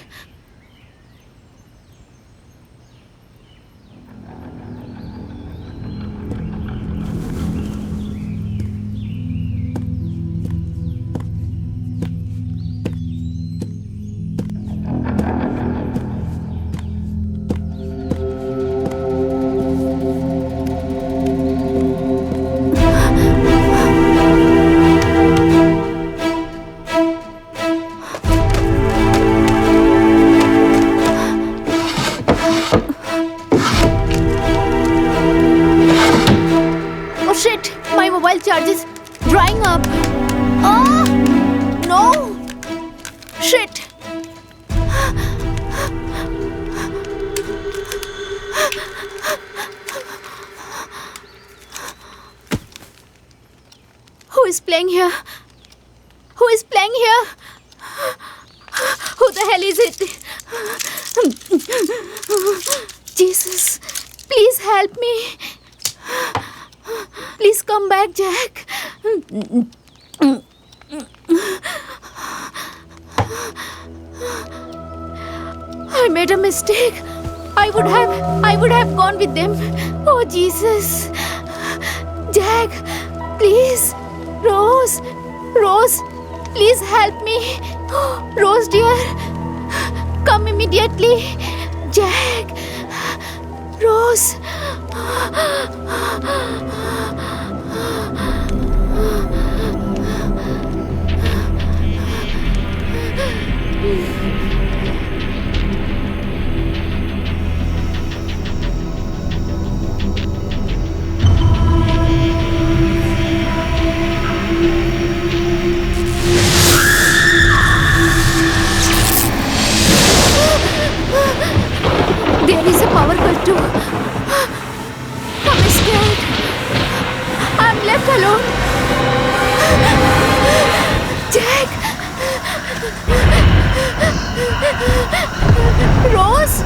Speaker 5: Oh shit, my mobile charge is drying up. Oh, no. Shit. Who is playing here? Who is playing here? Who the hell is it? Jesus, please help me. Please come back, Jack. I made a mistake. I would have gone with them. Oh, Jesus. Jack, please. Rose, please help me. Rose, dear, come immediately. Jack, Rose. There is a power cut too. I'm scared. I'm left alone. Jack! Rose!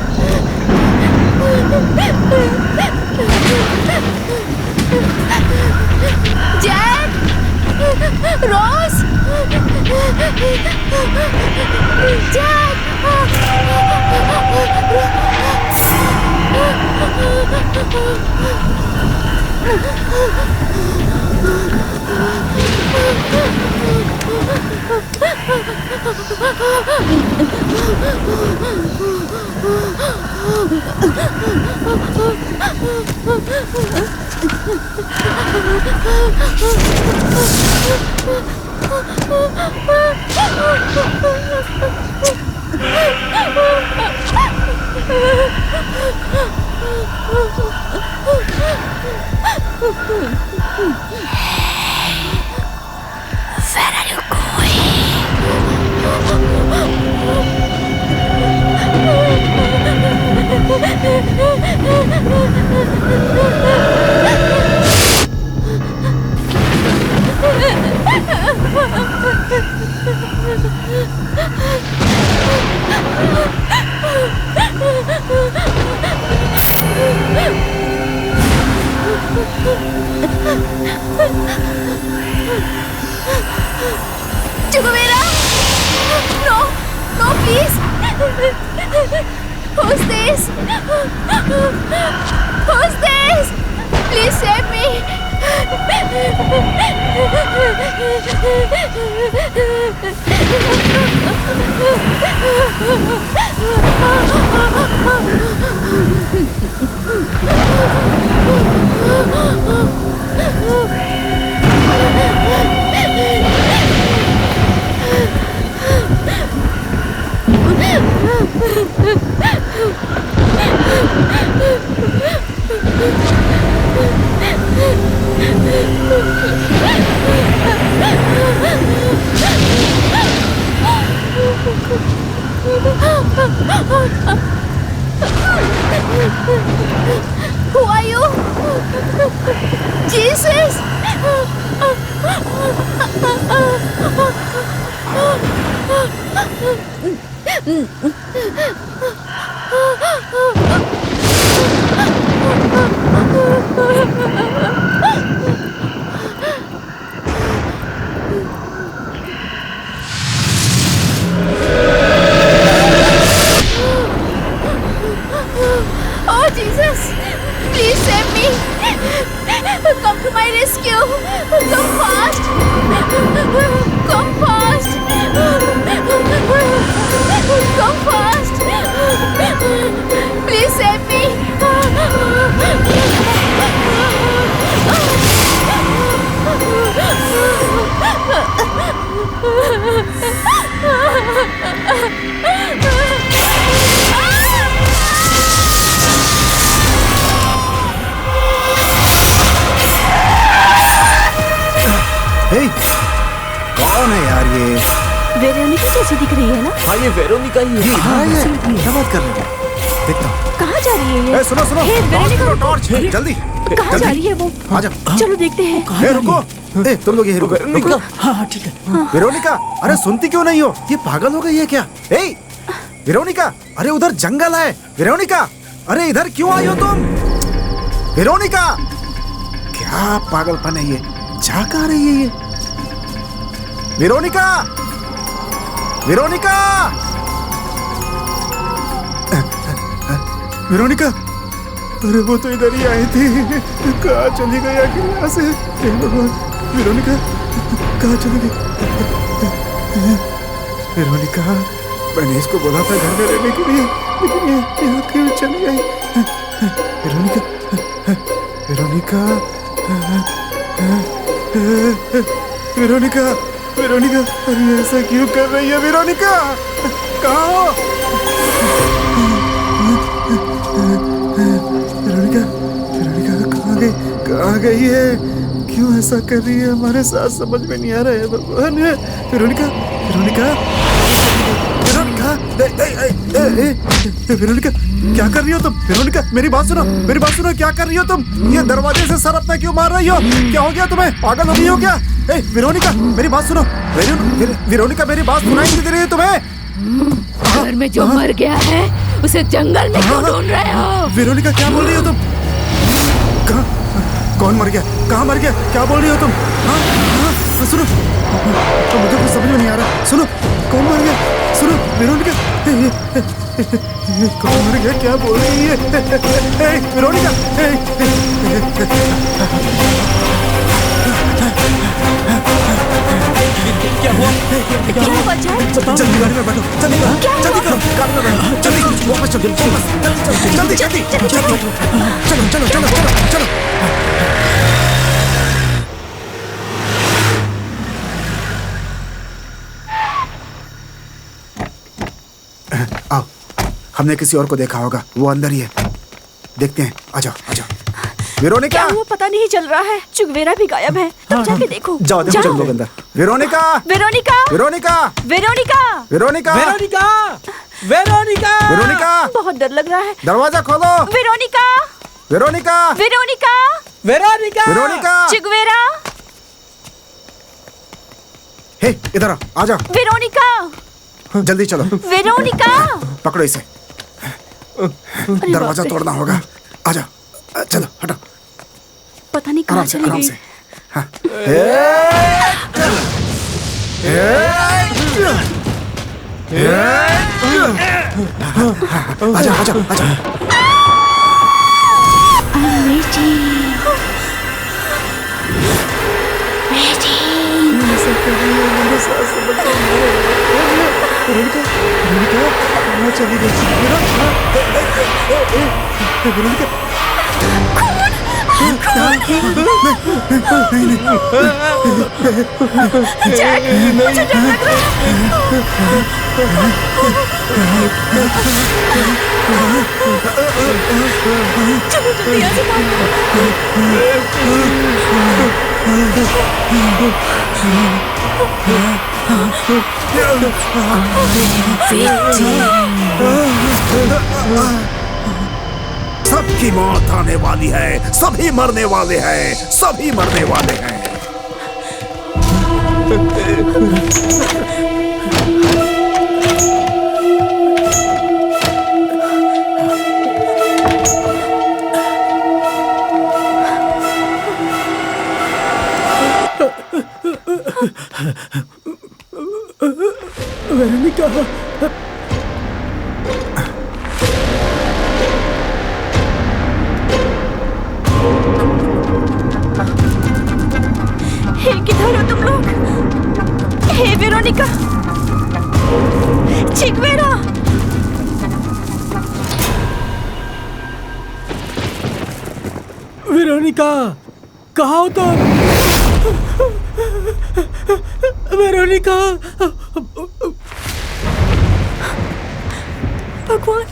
Speaker 5: Jack! Rose! Jack! Where are you going? Chuguvera! No! No, please! Who's this? Who's this? Please save me! Who are you? Jesus! Oh, Jesus! Please save me! Come to my rescue! Come fast! Come fast! Come fast! Please save me!
Speaker 2: हे, कौन है यार ये?
Speaker 6: Veronica जैसी दिख रही है ना?
Speaker 4: हाँ ये वेरोनिका ही है।
Speaker 2: हाँ ये क्या बात कर रहे हो? देखता हूँ।
Speaker 6: कहाँ जा रही है ये?
Speaker 2: सुनो सुनो,
Speaker 6: हे, वेरोनिका,
Speaker 2: टॉर्च जल्दी।
Speaker 6: कहाँ जा रही है वो?
Speaker 2: आ जाओ।
Speaker 6: चलो देखते हैं।
Speaker 2: ए, रुको। ए, तुम लोग ये रुको।
Speaker 4: वेरोनिका।
Speaker 7: हाँ ठीक है।
Speaker 2: वेरोनिका, अरे सुनती क्यों नहीं हो? ये पागल हो गई है क्या? ए, वेरोनिका, अरे उधर जंगल है। वेरोनिका, अरे इधर क्यों आई हो तुम? वेरोनिका, क्या पागलपन है ये? जा कहाँ रही है ये? वेरोनिका, वेरोनिका, वेरोनिका, अरे वो तो इधर ही आई थी। कहाँ चली गई आखिर यहाँ से? हे भगवान, वेरोनिका कहाँ चली गई? वेरोनिका, मैंने इसको बोला था घर में रहने के लिए, लेकिन ये यहाँ क्यों चली गई? वेरोनिका, वेरोनिका, वेरोनिका, वेरोनिका, अरे ऐसा क्यों कर रही है वेरोनिका? कहाँ हो? वेरोनिका, वेरोनिका कहाँ गई? कहाँ गई है? क्यों ऐसा कर रही है हमारे साथ? समझ में नहीं आ रहा है भगवान। वेरोनिका, वेरोनिका, वेरोनिका, वेरोनिका, क्या कर रही हो तुम? वेरोनिका, मेरी बात सुनो, मेरी बात सुनो, क्या कर रही हो तुम? ये दरवाजे से सर अपना क्यों मार रही हो? क्या हो गया तुम्हें? पागल हो गई हो क्या? ए, वेरोनिका, मेरी बात सुनो। वेरोनिका, मेरी बात सुनाई नहीं दे रही है तुम्हें?
Speaker 5: घर में जो मर गया है उसे जंगल में क्यों ढूंढ रहे हो?
Speaker 2: वेरोनिका, क्या बोल रही हो तुम? कहाँ? कौन मर गया? कहाँ मर गया? क्या बोल रही हो तुम? हाँ, हाँ, सुनो, तो मुझे कुछ समझ में नहीं आ रहा। सुनो, कौन मर गया? सुनो, वेरोनिका, कौन मर गया? क्या बोल रही है? वेरोनिका,
Speaker 4: क्या हुआ?
Speaker 6: क्या हुआ जाए?
Speaker 2: जल्दी गाड़ी में बैठो, जल्दी करो, जल्दी करो, गाड़ी में बैठो, जल्दी वापस चलो, जल्दी, जल्दी, जल्दी, चलो, चलो, चलो, चलो, चलो। आओ, हमने किसी और को देखा होगा, वो अंदर ही है। देखते हैं, आ जाओ, आ जाओ। वेरोनिका,
Speaker 6: क्या हुआ पता नहीं चल रहा है। चुगवेरा भी गायब है। तुम जाके देखो।
Speaker 2: जाओ, देखो, चलो लोग अंदर। Veronica,
Speaker 6: Veronica,
Speaker 2: Veronica,
Speaker 6: Veronica,
Speaker 2: Veronica,
Speaker 7: Veronica, Veronica,
Speaker 2: Veronica,
Speaker 6: बहुत डर लग रहा है।
Speaker 2: दरवाजा खोलो।
Speaker 6: Veronica,
Speaker 2: Veronica,
Speaker 6: Veronica,
Speaker 7: Veronica,
Speaker 2: Veronica,
Speaker 6: चुगवेरा।
Speaker 2: हे, इधर आ जा।
Speaker 6: वेरोनिका,
Speaker 2: जल्दी चलो।
Speaker 6: वेरोनिका,
Speaker 2: पकड़ो इसे। दरवाजा तोड़ना होगा। आजा, चलो हटो।
Speaker 6: पता नहीं कहाँ चली
Speaker 2: आराम
Speaker 6: गई।
Speaker 2: से। हाँ। आजा आजा आजा।
Speaker 6: जैक, मुझे डर लग रहा है। चलो जल्दी यहाँ से
Speaker 2: सबकी मौत आने वाली है, सभी मरने वाले हैं, सभी मरने वाले हैं।
Speaker 7: वेरोनिका,
Speaker 6: हे, किधर हो तुम लोग? हे वेरोनिका, चिगवेरा,
Speaker 7: वेरोनिका, कहाँ हो तुम? वेरोनिका,
Speaker 6: भगवान,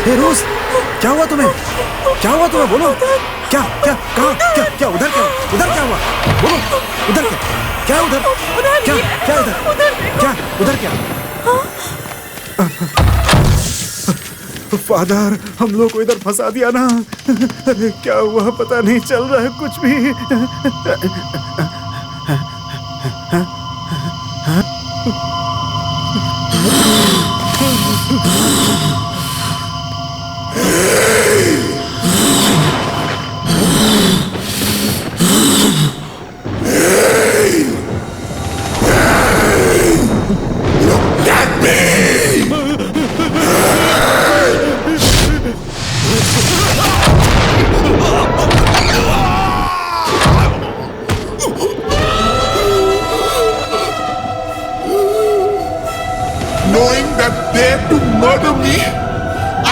Speaker 2: हे रोज, क्या हुआ तुम्हें? क्या हुआ तुम्हें? बोलो। क्या क्या कहाँ? क्या क्या उधर क्या हुआ? बोलो, उधर क्या उधर? क्या क्या उधर? क्या उधर क्या? फादर, हम लोग को इधर फंसा दिया ना। अरे क्या हुआ पता नहीं चल रहा है कुछ भी।
Speaker 8: Knowing that they're to murder me,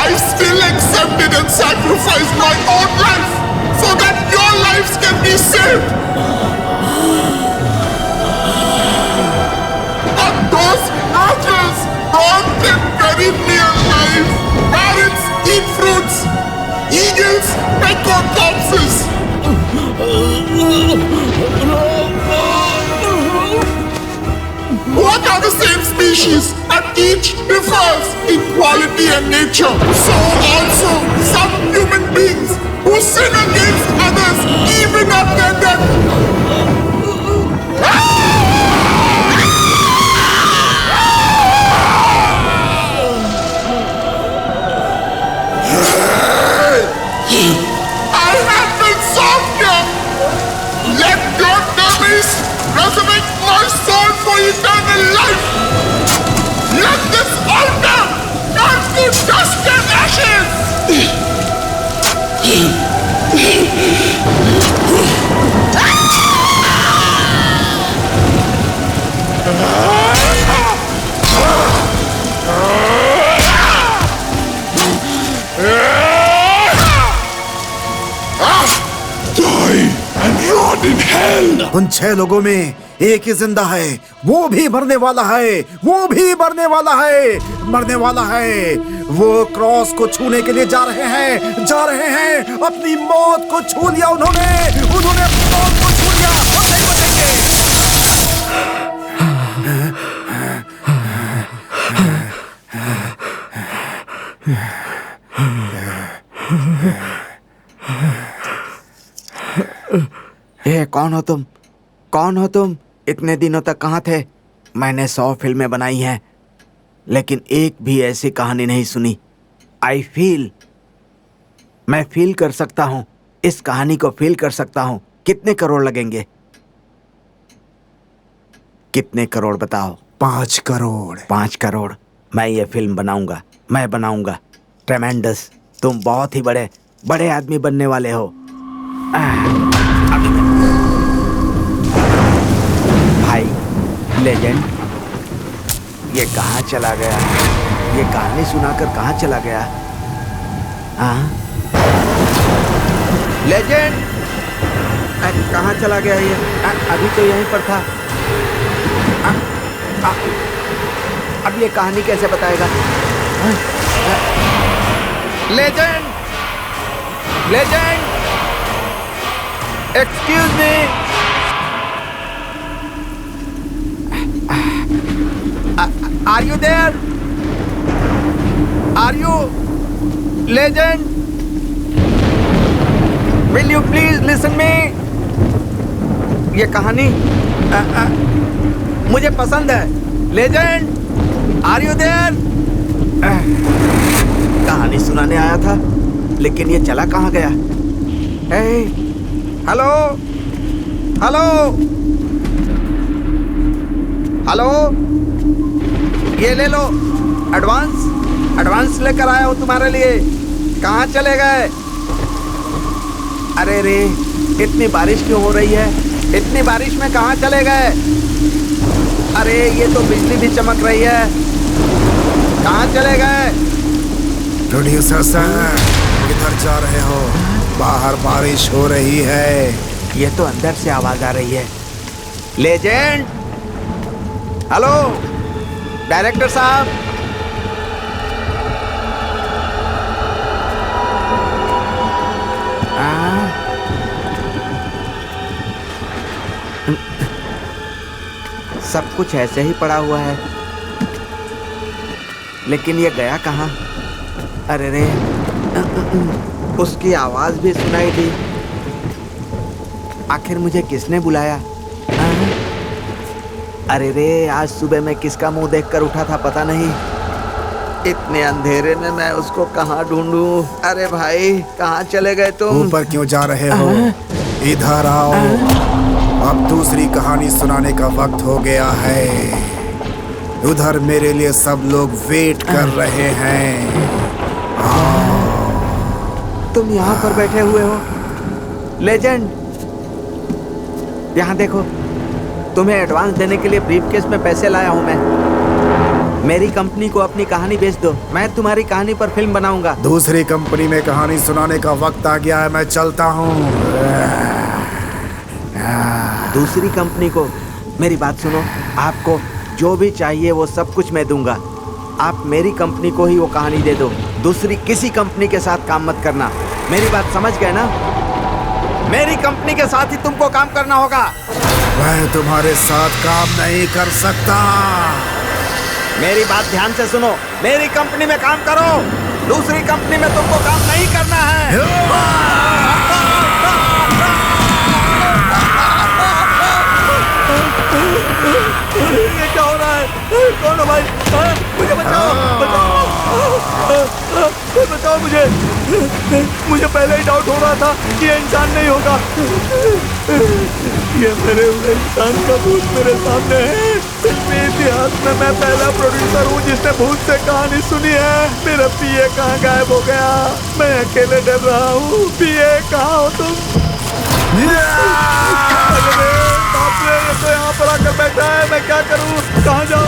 Speaker 8: I still accepted and sacrificed my own life so that your lives can be saved. But those archers burned and buried me alive. Parrots eat fruits. Eagles peck on corpses. What are the same species, but each differs in quality and nature. So also some human beings who sin against others even after death. I have been softer. Let your memories resurrect my soul for eternal life. Let this altar turn to dust and ashes. Die and rot in hell.
Speaker 2: उन 6 लोगों में एक ही जिंदा है, वो भी मरने वाला है, वो भी मरने वाला है, मरने वाला है। वो क्रॉस को छूने के लिए जा रहे हैं, जा रहे हैं। अपनी मौत को छू लिया उन्होंने अपनी मौत को छू लिया। हम नहीं बचेंगे।
Speaker 1: ये कौन हो तुम? कौन हो तुम? इतने दिनों तक कहाँ थे? मैंने 100 फिल्में बनाई हैं, लेकिन एक भी ऐसी कहानी नहीं सुनी। मैं फील कर सकता हूँ, इस कहानी को फील कर सकता हूँ। कितने करोड़ लगेंगे? कितने करोड़ बताओ?
Speaker 2: 5 करोड़।
Speaker 1: 5 करोड़। मैं ये फिल्म बनाऊंगा, मैं बनाऊंगा। ट्रेमेंडस, तुम बहुत ही बड़े आदमी बनने वाले हो। भाई लेजेंड, ये कहाँ चला गया? ये कहानी सुनाकर कहाँ चला गया? हाँ लेजेंड, कहाँ चला गया ये? अभी तो यहीं पर था। अब ये कहानी कैसे बताएगा? Legend, legend, excuse me. Are you there? Are you legend? Will you please listen me? ये कहानी मुझे पसंद है। Legend, are you there? कहानी सुनाने आया था, लेकिन ये चला कहाँ गया? हेलो, हेलो, हेलो, ये ले लो, एडवांस लेकर आया हूँ तुम्हारे लिए। कहाँ चले गए? अरे रे, इतनी बारिश क्यों हो रही है? इतनी बारिश में कहाँ चले गए? अरे ये तो बिजली भी चमक रही है। कहाँ चले गए?
Speaker 2: प्रोड्यूसर सर, किधर जा रहे हो? बाहर बारिश हो रही है।
Speaker 1: ये तो अंदर से आवाज आ रही है। लेजेंड, हेलो, डायरेक्टर साहब। सब कुछ ऐसे ही पड़ा हुआ है, लेकिन ये गया कहाँ? अरे रे, उसकी आवाज भी सुनाई दी। आखिर मुझे किसने बुलाया? अरे रे, आज सुबह मैं किसका मुंह देखकर उठा था पता नहीं। इतने अंधेरे में मैं उसको कहाँ ढूंढूं? अरे भाई, कहाँ चले गए तुम?
Speaker 2: ऊपर क्यों जा रहे हो? इधर आओ। अब दूसरी कहानी सुनाने का वक्त हो गया है। उधर मेरे लिए सब लोग वेट कर रहे हैं।
Speaker 1: तुम यहाँ पर बैठे हुए हो? लेजेंड, यहाँ देखो, तुम्हें एडवांस देने के लिए ब्रीफकेस में पैसे लाया हूँ मैं। मेरी कंपनी को अपनी कहानी बेच दो, मैं तुम्हारी कहानी पर फिल्म बनाऊंगा।
Speaker 2: दूसरी कंपनी में कहानी सुनाने का वक्त आ गया है, मैं चलता हूँ।
Speaker 1: दूसरी कंपनी को? मेरी बात सुनो, आपको जो भी चाहिए वो सब कुछ मैं दूंगा। आप मेरी कंपनी को ही वो कहानी दे दो, दूसरी किसी कंपनी के साथ काम मत करना। मेरी बात समझ गए ना? मेरी कंपनी के साथ ही तुमको काम करना होगा।
Speaker 2: मैं तुम्हारे साथ काम नहीं कर सकता।
Speaker 1: मेरी बात ध्यान से सुनो, मेरी कंपनी में काम करो, दूसरी कंपनी में तुमको काम नहीं करना है। ये क्या हो रहा है? कौन हो भाई? मुझे बचाओ, बचाओ मुझे पहले ही डाउट हो रहा था कि ये इंसान नहीं होगा। ये मेरे हुए इंसान का भूत मेरे सामने है। फिल्मी इतिहास में मैं पहला प्रोड्यूसर हूँ जिसने भूत से कहानी सुनी है। मेरा पीए कहाँ गायब हो गया? मैं अकेले डर रहा हूँ। पीए कहाँ हो तुम? तो यहाँ पर आकर बैठा है, मैं क्या करूँ? कहाँ जाऊँ?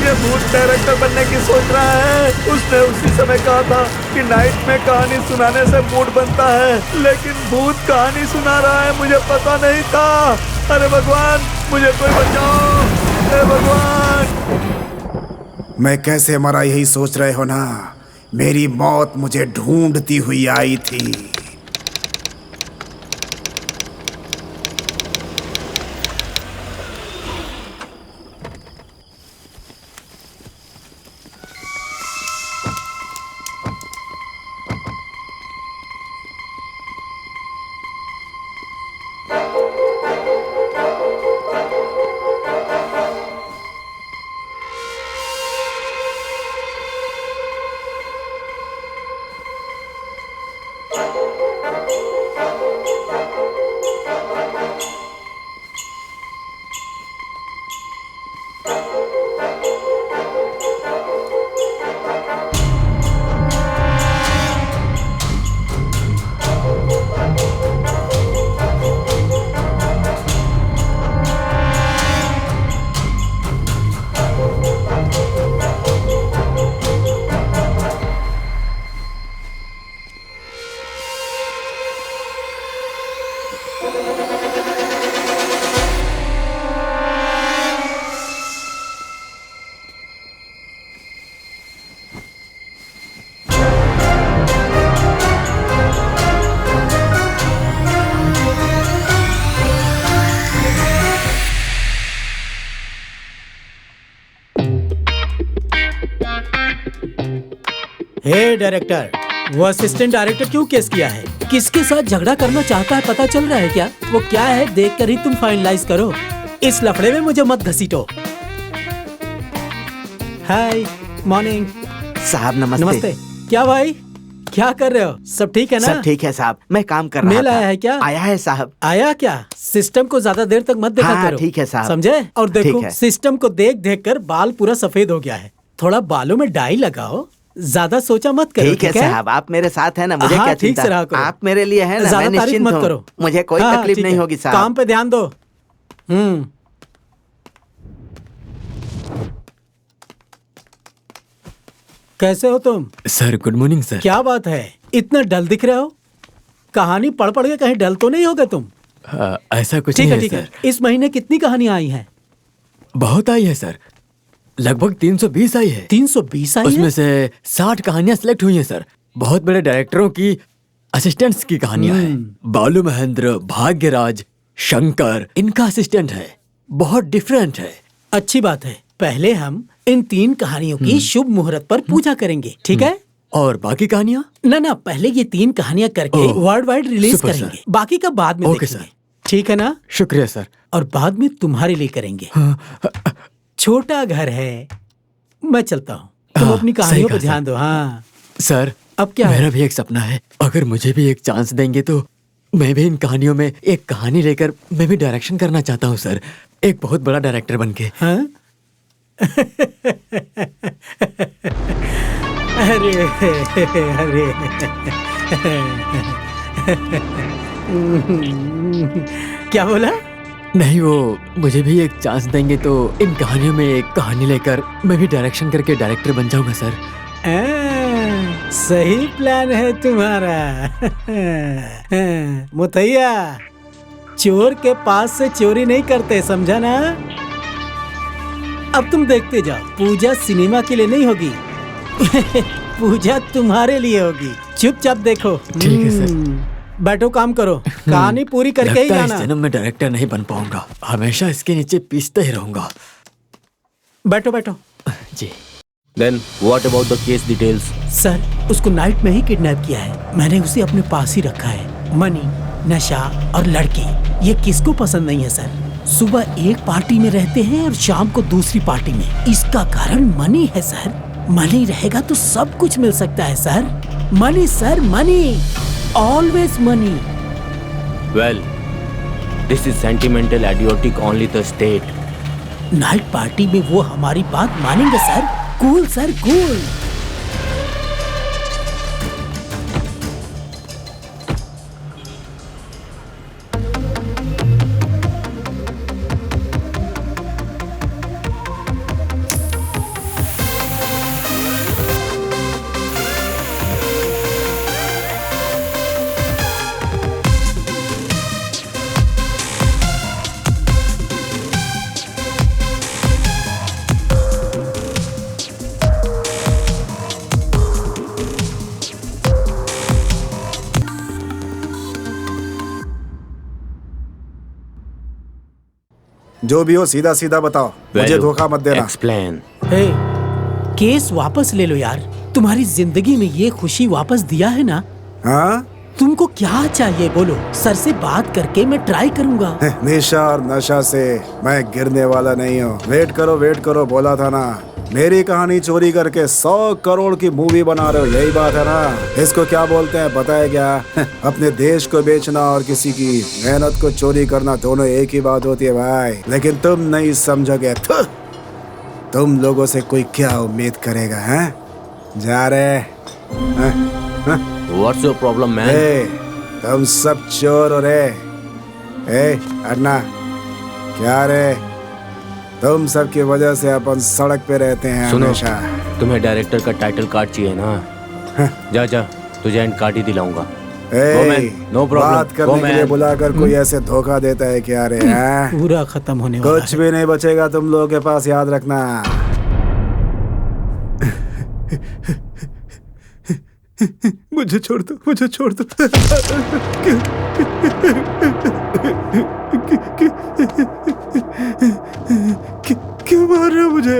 Speaker 1: ये भूत डायरेक्टर बनने की सोच रहा है। उसने उसी समय कहा था कि नाइट में कहानी सुनाने से मूड बनता है, लेकिन भूत कहानी सुना रहा है, मुझे पता नहीं था। अरे भगवान, मुझे कोई बचाओ। अरे भगवान।
Speaker 2: मैं कैसे मरा यही सोच रहे हो ना? मेरी मौत मुझे ढूंढती हुई आई थी।
Speaker 7: हे डायरेक्टर, वो असिस्टेंट डायरेक्टर क्यों केस किया है? किसके साथ झगड़ा करना चाहता है पता चल रहा है क्या? वो क्या है देखकर ही तुम फाइनलाइज करो। इस लफड़े में मुझे मत घसीटो। हाय, मॉर्निंग।
Speaker 1: साहब नमस्ते।
Speaker 7: नमस्ते। क्या भाई, क्या कर रहे हो? सब ठीक है ना?
Speaker 1: सब ठीक है साहब, मैं काम कर रहा
Speaker 7: मेल
Speaker 1: था।
Speaker 7: आया है क्या?
Speaker 1: आया है साहब।
Speaker 7: आया क्या? सिस्टम को ज्यादा देर तक मत देखा
Speaker 1: हाँ,
Speaker 7: करो।
Speaker 1: ठीक है साहब।
Speaker 7: समझे? और देखो,
Speaker 1: ठीक है।
Speaker 7: सिस्टम को देख देख कर बाल पूरा सफेद हो गया है। थोड़ा बालों में डाई लगाओ, ज्यादा सोचा मत करो।
Speaker 1: ठीक है साहब, आप मेरे साथ हैं ना, मुझे
Speaker 7: हाँ,
Speaker 1: क्या
Speaker 7: ठीक
Speaker 1: चिंता।
Speaker 7: से रहा करो।
Speaker 1: आप मेरे लिए है ना,
Speaker 7: ज्यादा
Speaker 1: मैं
Speaker 7: तारीफ
Speaker 1: निश्चिंत
Speaker 7: मत
Speaker 1: हूँ।
Speaker 7: करो।
Speaker 1: मुझे कोई
Speaker 7: हाँ,
Speaker 1: तकलीफ
Speaker 7: ठीक
Speaker 1: नहीं
Speaker 7: है।
Speaker 1: होगी साहब।
Speaker 7: काम पे ध्यान दो। कैसे हो तुम?
Speaker 3: Sir good morning sir.
Speaker 7: क्या बात है, इतना डल दिख रहे हो? कहानी पढ़ पढ़ के कहीं डल तो नहीं हो गए तुम?
Speaker 3: ऐसा कुछ
Speaker 7: ठीक
Speaker 3: नहीं
Speaker 7: है,
Speaker 3: है
Speaker 7: ठीक
Speaker 3: सर।
Speaker 7: है। इस महीने कितनी कहानियां आई हैं?
Speaker 3: बहुत आई है सर, लगभग 320 आई है।
Speaker 7: 320 आई
Speaker 3: उसमें
Speaker 7: है?
Speaker 3: से 60 कहानियां सिलेक्ट हुई हैं सर। बहुत बड़े डायरेक्टरों की असिस्टेंट्स की कहानियां हैं। बालू महेंद्र, भाग्यराज, शंकर इनका असिस्टेंट है। बहुत डिफरेंट है।
Speaker 7: अच्छी बात है। पहले हम इन 3 कहानियों की शुभ मुहूर्त पर पूजा करेंगे, ठीक है?
Speaker 3: और बाकी कहानियां?
Speaker 7: ना, पहले ये 3 कहानियां करके
Speaker 3: ओह,
Speaker 7: वर्ल्ड वाइड रिलीज
Speaker 3: सुपर
Speaker 7: करेंगे।
Speaker 3: सर।
Speaker 7: बाकी का बाद में
Speaker 3: ओके
Speaker 7: देखेंगे।
Speaker 3: सर।
Speaker 7: ठीक है ना?
Speaker 3: शुक्रिया सर।
Speaker 7: और बाद में तुम्हारे लिए करेंगे। छोटा घर है, मैं चलता हूँ। तुम
Speaker 3: हाँ,
Speaker 7: अपनी
Speaker 3: सही
Speaker 7: कहानियों
Speaker 3: कहा
Speaker 7: पर ध्यान दो। हाँ,
Speaker 3: सर
Speaker 7: अब क्या है?
Speaker 3: मेरा भी एक सपना है, अगर मुझे भी एक चांस देंगे तो मैं भी इन कहानियों में एक कहानी लेकर मैं भी डायरेक्शन करना चाहता हूँ सर, एक बहुत बड़ा डायरेक्टर बनके।
Speaker 7: हाँ? अरे अरे क्या बोला?
Speaker 3: नहीं, वो मुझे भी एक चांस देंगे तो इन कहानियों में एक कहानी लेकर मैं भी डायरेक्शन करके डायरेक्टर बन जाऊंगा सर।
Speaker 7: सही प्लान है तुम्हारा। मुतैया, चोर के पास से चोरी नहीं करते, समझा ना? अब तुम देखते जाओ, पूजा सिनेमा के लिए नहीं होगी। पूजा तुम्हारे लिए होगी। चुपचाप देखो।
Speaker 3: ठीक है सर।
Speaker 7: बैठो, काम करो, कहानी पूरी करके ही
Speaker 3: लगता है इस
Speaker 7: जाना।
Speaker 3: जन्म में डायरेक्टर नहीं बन पाऊंगा, हमेशा इसके नीचे पीसता ही रहूंगा।
Speaker 7: बैठो बैठो।
Speaker 3: जी।
Speaker 4: Then what about the case details?
Speaker 7: Sir, उसको नाइट में ही किडनैप किया है। मैंने उसे अपने पास ही रखा है। मनी, नशा और लड़की, ये किसको पसंद नहीं है सर? सुबह एक पार्टी में रहते हैं और शाम को दूसरी पार्टी में। इसका कारण मनी है सर। मनी रहेगा तो सब कुछ मिल सकता है sir. Money sir, money, always money.
Speaker 4: Well, this is sentimental idiotic only the state.
Speaker 7: Night party में वो हमारी बात मानेंगे सर। Cool sir, cool.
Speaker 2: जो भी हो सीधा सीधा बताओ, मुझे धोखा मत देना।
Speaker 4: Explain.
Speaker 7: हे, केस वापस ले लो यार। तुम्हारी जिंदगी में ये खुशी वापस दिया है ना?
Speaker 2: हाँ?
Speaker 7: तुमको क्या चाहिए बोलो, सर से बात करके मैं ट्राई करूंगा।
Speaker 2: निशा और नशा से मैं गिरने वाला नहीं हूँ। वेट करो, बोला था ना। मेरी कहानी चोरी करके 100 करोड़ की मूवी बना रहे हो, यही बात है ना? इसको क्या बोलते हैं पता है क्या? अपने देश को बेचना और किसी की मेहनत को चोरी करना दोनों एक ही बात होती है भाई। लेकिन तुम नहीं समझोगे। तुम लोगों से कोई क्या उम्मीद करेगा? हैं? जा रहे?
Speaker 4: What's your problem, man?
Speaker 2: तुम सब चोर हो रे। अन्ना, क्या रे? तुम सब की वजह से अपन सड़क पे रहते हैं
Speaker 4: सुनो,
Speaker 2: हमेशा।
Speaker 4: तुम्हें डायरेक्टर का टाइटल कार्ड चाहिए ना? जा तुझे एंड कार्ड ही दिलाऊंगा। no problem.
Speaker 2: बात करने के लिए बुलाकर कोई ऐसे धोखा देता है क्या रे? हैं?
Speaker 7: पूरा खत्म होने वाला
Speaker 2: कुछ भी नहीं बचेगा तुम लोगों के पास, याद रखना। मुझे छोड़ दो, मुझे छोड़ दो। क्यों मार रहे हो मुझे?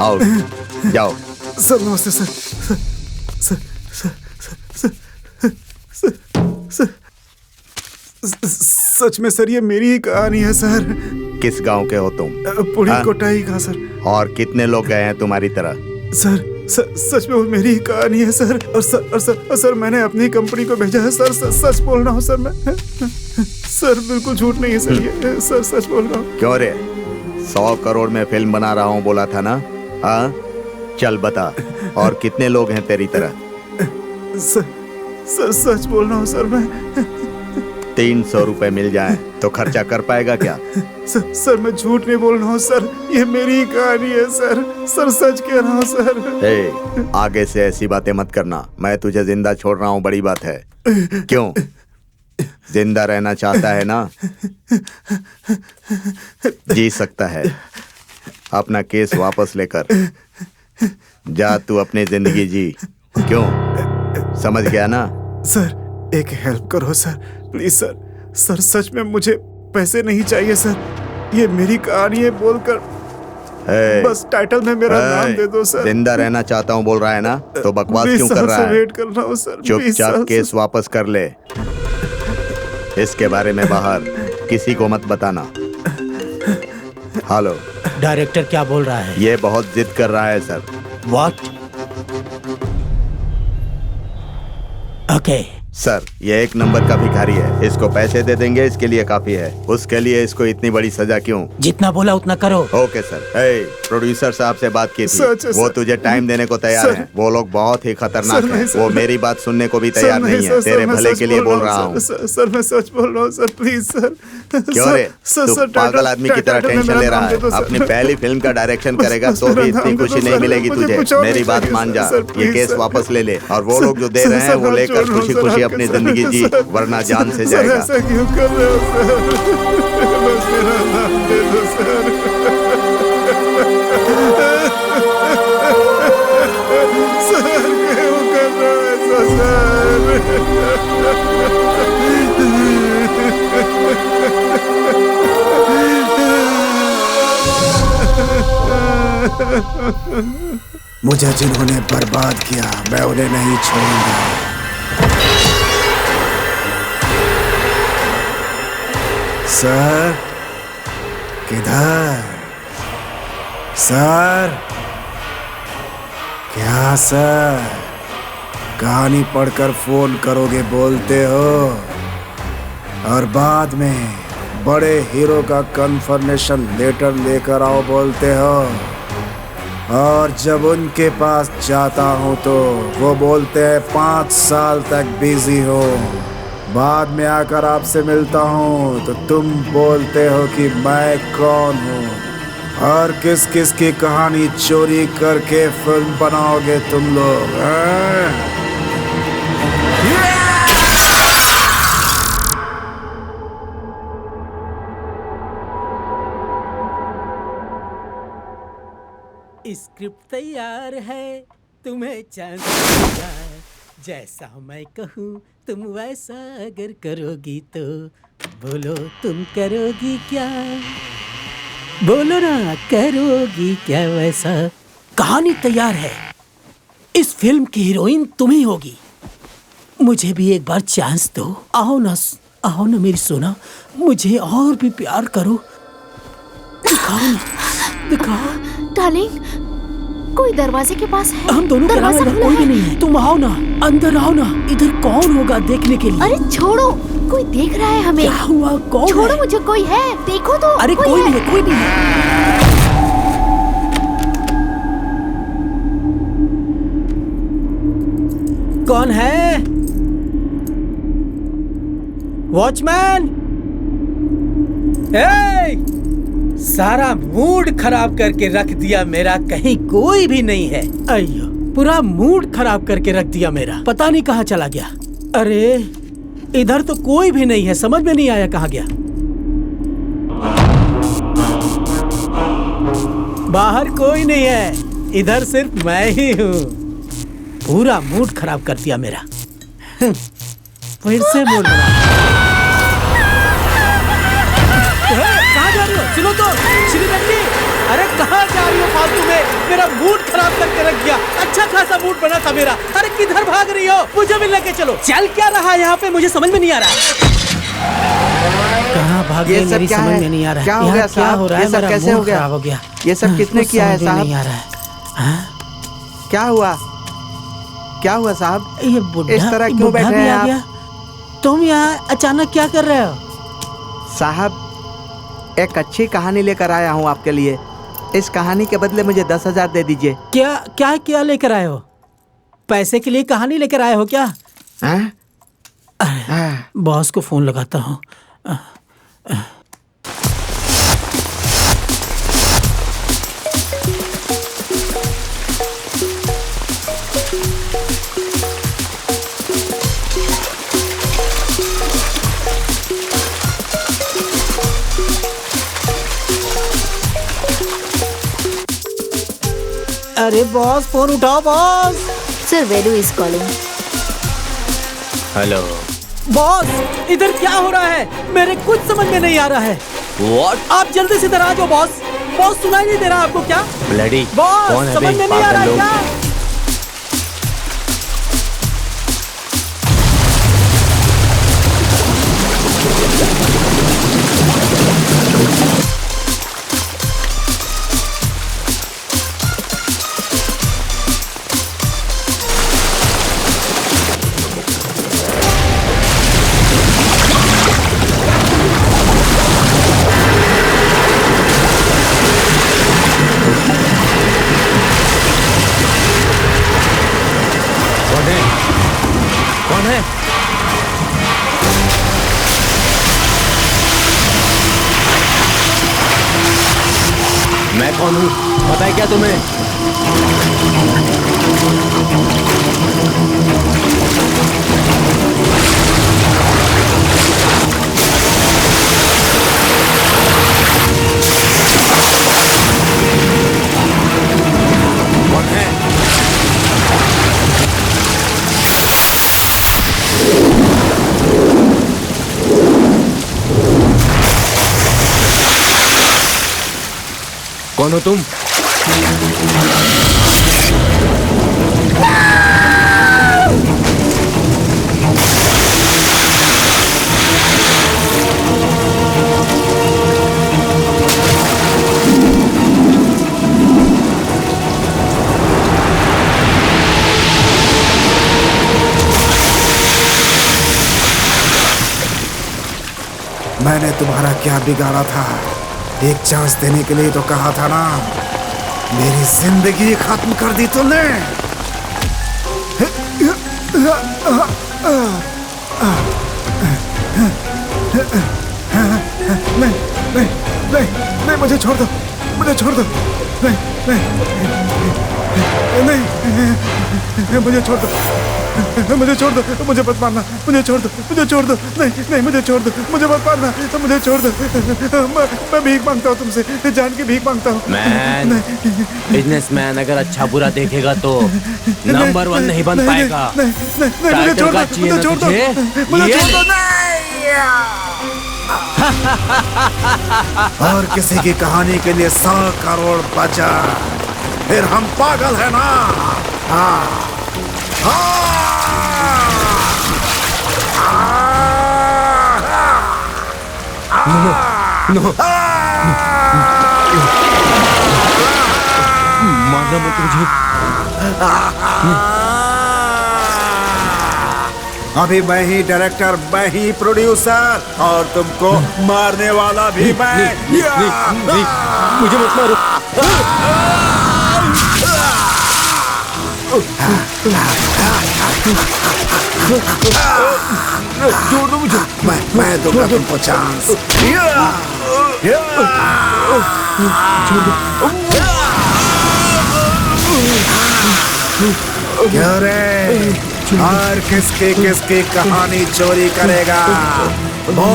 Speaker 1: आओ जाओ।
Speaker 2: सर नमस्ते सर। सच में सर ये मेरी ही कहानी है सर।
Speaker 1: किस गांव के हो तुम?
Speaker 2: पूरी
Speaker 1: हाँ?
Speaker 2: कोटाई का सर।
Speaker 1: और कितने लोग गए हैं तुम्हारी तरह?
Speaker 2: सच में वो मेरी ही कहानी है सर। और सर मैंने अपनी कंपनी को भेजा है सर। सच बोल रहा हूँ सर मैं। सर बिल्कुल झूठ नहीं है सर ये। सर सच बोल रहा हूँ।
Speaker 1: क्यों रे? 100 करोड़ में फिल्म बना रहा हूँ बोला था ना? हाँ चल बता, और कितने लोग हैं तेरी तरह?
Speaker 2: सर सच बोल रहा हूँ सर मैं।
Speaker 1: 300 रुपए मिल जाए तो खर्चा कर पाएगा क्या?
Speaker 2: सर मैं झूठ नहीं बोल रहा हूँ सर, ये मेरी ही कहानी है सर। सर सच कह रहा हूँ सर।
Speaker 1: आगे से ऐसी बातें मत करना। मैं तुझे जिंदा छोड़ रहा हूँ, बड़ी बात है। क्यों? जिंदा रहना चाहता है ना? जी सकता है। अपना केस वापस लेकर जा, तू अपनी जिंदगी जी। क्यों? समझ गया ना?
Speaker 2: सर एक हेल्प करो सर, प्लीज सर। सर सच में मुझे पैसे नहीं चाहिए सर, ये मेरी कहानी है बोलकर बस टाइटल में मेरा नाम दे दो सर।
Speaker 1: जिंदा रहना चाहता हूँ बोल रहा है ना, तो बकवास क्यों कर रहा है?
Speaker 2: वेट कर रहा हूँ सर।
Speaker 1: चुपचाप केस वापस कर ले। इसके बारे में बाहर किसी को मत बताना। हेलो
Speaker 7: डायरेक्टर क्या बोल रहा है?
Speaker 1: ये बहुत जिद कर रहा है सर।
Speaker 7: व्हाट? ओके
Speaker 1: सर ये एक नंबर का भिखारी है, इसको पैसे दे देंगे, इसके लिए काफी है। उसके लिए इसको इतनी बड़ी सजा क्यों?
Speaker 7: जितना बोला उतना करो।
Speaker 1: Okay sir. प्रोड्यूसर साहब से बात की थी,
Speaker 2: सच है,
Speaker 1: वो
Speaker 2: सर।
Speaker 1: तुझे टाइम देने को तैयार हैं। वो लोग बहुत ही खतरनाक हैं। वो मेरी बात सुनने को भी तैयार नहीं है। तेरे भले के लिए बोल रहा हूँ।
Speaker 2: सर मैं सच बोल रहा हूँ सर, प्लीज सर।
Speaker 1: क्यों रे? तू पागल आदमी की तरह टेंशन ले रहा है। अपनी पहली फिल्म का डायरेक्शन करेगा तो भी इतनी खुशी नहीं मिलेगी तुझे। मेरी बात मान जा, ये केस वापस ले ले, और वो लोग जो दे रहे हैं वो लेकर खुशी खुशी अपनी जिंदगी जी, वरना जान से जाएगा।
Speaker 2: ऐसा क्यों कर रहे हो सर? बस मेरा नाम दे दो सर। सर क्यों कर रहे हो ऐसा सर? मुझे जिन्होंने बर्बाद किया मैं उन्हें नहीं छोड़ूंगा। सर किधर? सर क्या सर? कहानी पढ़कर फोन करोगे बोलते हो, और बाद में बड़े हीरो का कंफर्मेशन लेटर लेकर आओ बोलते हो, और जब उनके पास जाता हूँ तो वो बोलते हैं 5 साल तक बिजी हो। बाद में आकर आपसे मिलता हूँ तो तुम बोलते हो कि मैं कौन हूँ, और किस किस की कहानी चोरी करके फिल्म बनाओगे तुम लोग, हैं?
Speaker 7: स्क्रिप्ट तैयार है, तुम्हें चांस मिलेगा। जैसा मैं कहूँ तुम वैसा अगर करोगी तो बोलो तुम करोगी क्या? बोलो ना, करोगी क्या वैसा? कहानी तैयार है, इस फिल्म की हीरोइन तुम ही होगी। मुझे भी एक बार चांस दो। आओ ना मेरी सोना, मुझे और भी प्यार करो। दिखाओ ना, दिखाओ।
Speaker 5: डार्लिंग, कोई दरवाजे के पास है?
Speaker 7: हम दोनों के अलावा
Speaker 5: दरवाजा
Speaker 7: इधर
Speaker 5: खुला
Speaker 7: कोई भी
Speaker 5: है।
Speaker 7: नहीं है। तुम आओ ना, अंदर आओ ना। इधर कौन होगा देखने के लिए?
Speaker 5: अरे छोड़ो, कोई देख रहा है हमें।
Speaker 7: क्या हुआ? कौन
Speaker 5: छोड़ो
Speaker 7: है?
Speaker 5: मुझे, कोई है, देखो तो।
Speaker 7: अरे कोई नहीं है, कोई नहीं है। कौन है? वॉचमैन, ए! सारा मूड खराब करके रख दिया मेरा, कहीं कोई भी नहीं है। अयो, पूरा मूड खराब करके रख दिया मेरा, पता नहीं कहाँ चला गया। अरे इधर तो कोई भी नहीं है, समझ में नहीं आया कहाँ गया। बाहर कोई नहीं है, इधर सिर्फ मैं ही हूँ। पूरा मूड खराब कर दिया मेरा। फिर से मूड कहाँ जा रही हो? सुनो तो श्रीरंगी, अरे कहाँ जा रही हो फालतू में? मेरा मूड खराब करके रख दिया। अच्छा खासा मूड बना था मेरा। अरे किधर भाग रही हो? मुझे भी लेके चलो। चल क्या रहा है यहाँ पे, मुझे समझ में नहीं आ रहा। कहाँ भाग गई, मेरी समझ में नहीं आ रहा।
Speaker 1: क्या हो गया साहब? ये सब कैसे हो गया?
Speaker 7: हो गया।
Speaker 1: ये सब किसने किया है साहब?
Speaker 7: नहीं आ रहा है।
Speaker 1: क्या हुआ? क्या हुआ साहब?
Speaker 7: ये बुढ़ा
Speaker 1: इस तरह क्यों बैठे हैं आप?
Speaker 7: तुम यहाँ अचानक क्या कर रहे हो?
Speaker 1: साहब, एक अच्छी कहानी लेकर आया हूँ आपके लिए। इस कहानी के बदले मुझे 10,000 दे दीजिए।
Speaker 7: क्या क्या क्या लेकर आए हो? पैसे के लिए कहानी लेकर आए हो क्या? बॉस को फोन लगाता हूँ। अरे बॉस, फोन उठाओ boss.
Speaker 5: Sir, Velu is calling.
Speaker 4: Hello
Speaker 7: boss, इधर क्या हो रहा है? मेरे कुछ समझ में नहीं आ रहा है।
Speaker 4: व्हाट?
Speaker 7: आप जल्दी से इधर आ जाओ बॉस। बॉस, सुनाई नहीं दे रहा आपको क्या?
Speaker 4: ब्लडी
Speaker 7: बॉस,
Speaker 4: कौन है
Speaker 7: समझ
Speaker 4: बे?
Speaker 7: में नहीं आ रहा
Speaker 4: पागल लोग।
Speaker 7: क्या?
Speaker 4: कौन है? मैं कौन हूँ पता है क्या तुम्हें? कौन है? कौन हो तुम?
Speaker 2: मैंने तुम्हारा क्या बिगाड़ा था? एक चांस देने के लिए तो कहा था ना। मेरी जिंदगी खत्म कर दी तुमने। नहीं नहीं नहीं नहीं, मुझे छोड़ दो, मुझे छोड़ दो। नहीं नहीं नहीं, मुझे छोड़ दो, मुझे छोड़ दो, मुझे मत मारना, मुझे छोड़ दो, मुझे छोड़ दो। नहीं नहीं, मुझे छोड़ दो, मुझे मत मारना, मुझे छोड़ दो। मैं भीख मांगता हूँ तुमसे, जान की भीख मांगता हूँ।
Speaker 4: मैन, बिजनेसमैन अगर अच्छा बुरा देखेगा तो नंबर 1 नहीं बन पाएगा।
Speaker 2: नहीं नहीं नहीं, मुझे छोड़ दो, मुझे छोड़ दो, मुझे छोड़ दो। और किसी की कहानी के लिए 100 करोड़ बचा, फिर हम पागल है ना? हाँ
Speaker 4: नो, मारना मत मुझे।
Speaker 2: अभी मैं ही डायरेक्टर, मैं ही प्रोड्यूसर, और तुमको मारने वाला भी मैं।
Speaker 4: नहीं, मुझे मत मारो। छोड़ दो मुझे।
Speaker 2: मैं दूंगा तुमको चांस। क्यों रे? और किसकी कहानी चोरी करेगा? वो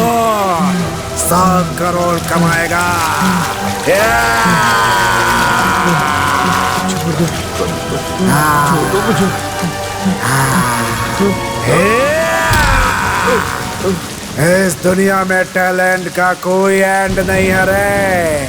Speaker 2: 100 करोड़ कमाएगा।
Speaker 4: छोड़ दो मुझे।
Speaker 2: इस दुनिया में टैलेंट का कोई एंड नहीं है रे।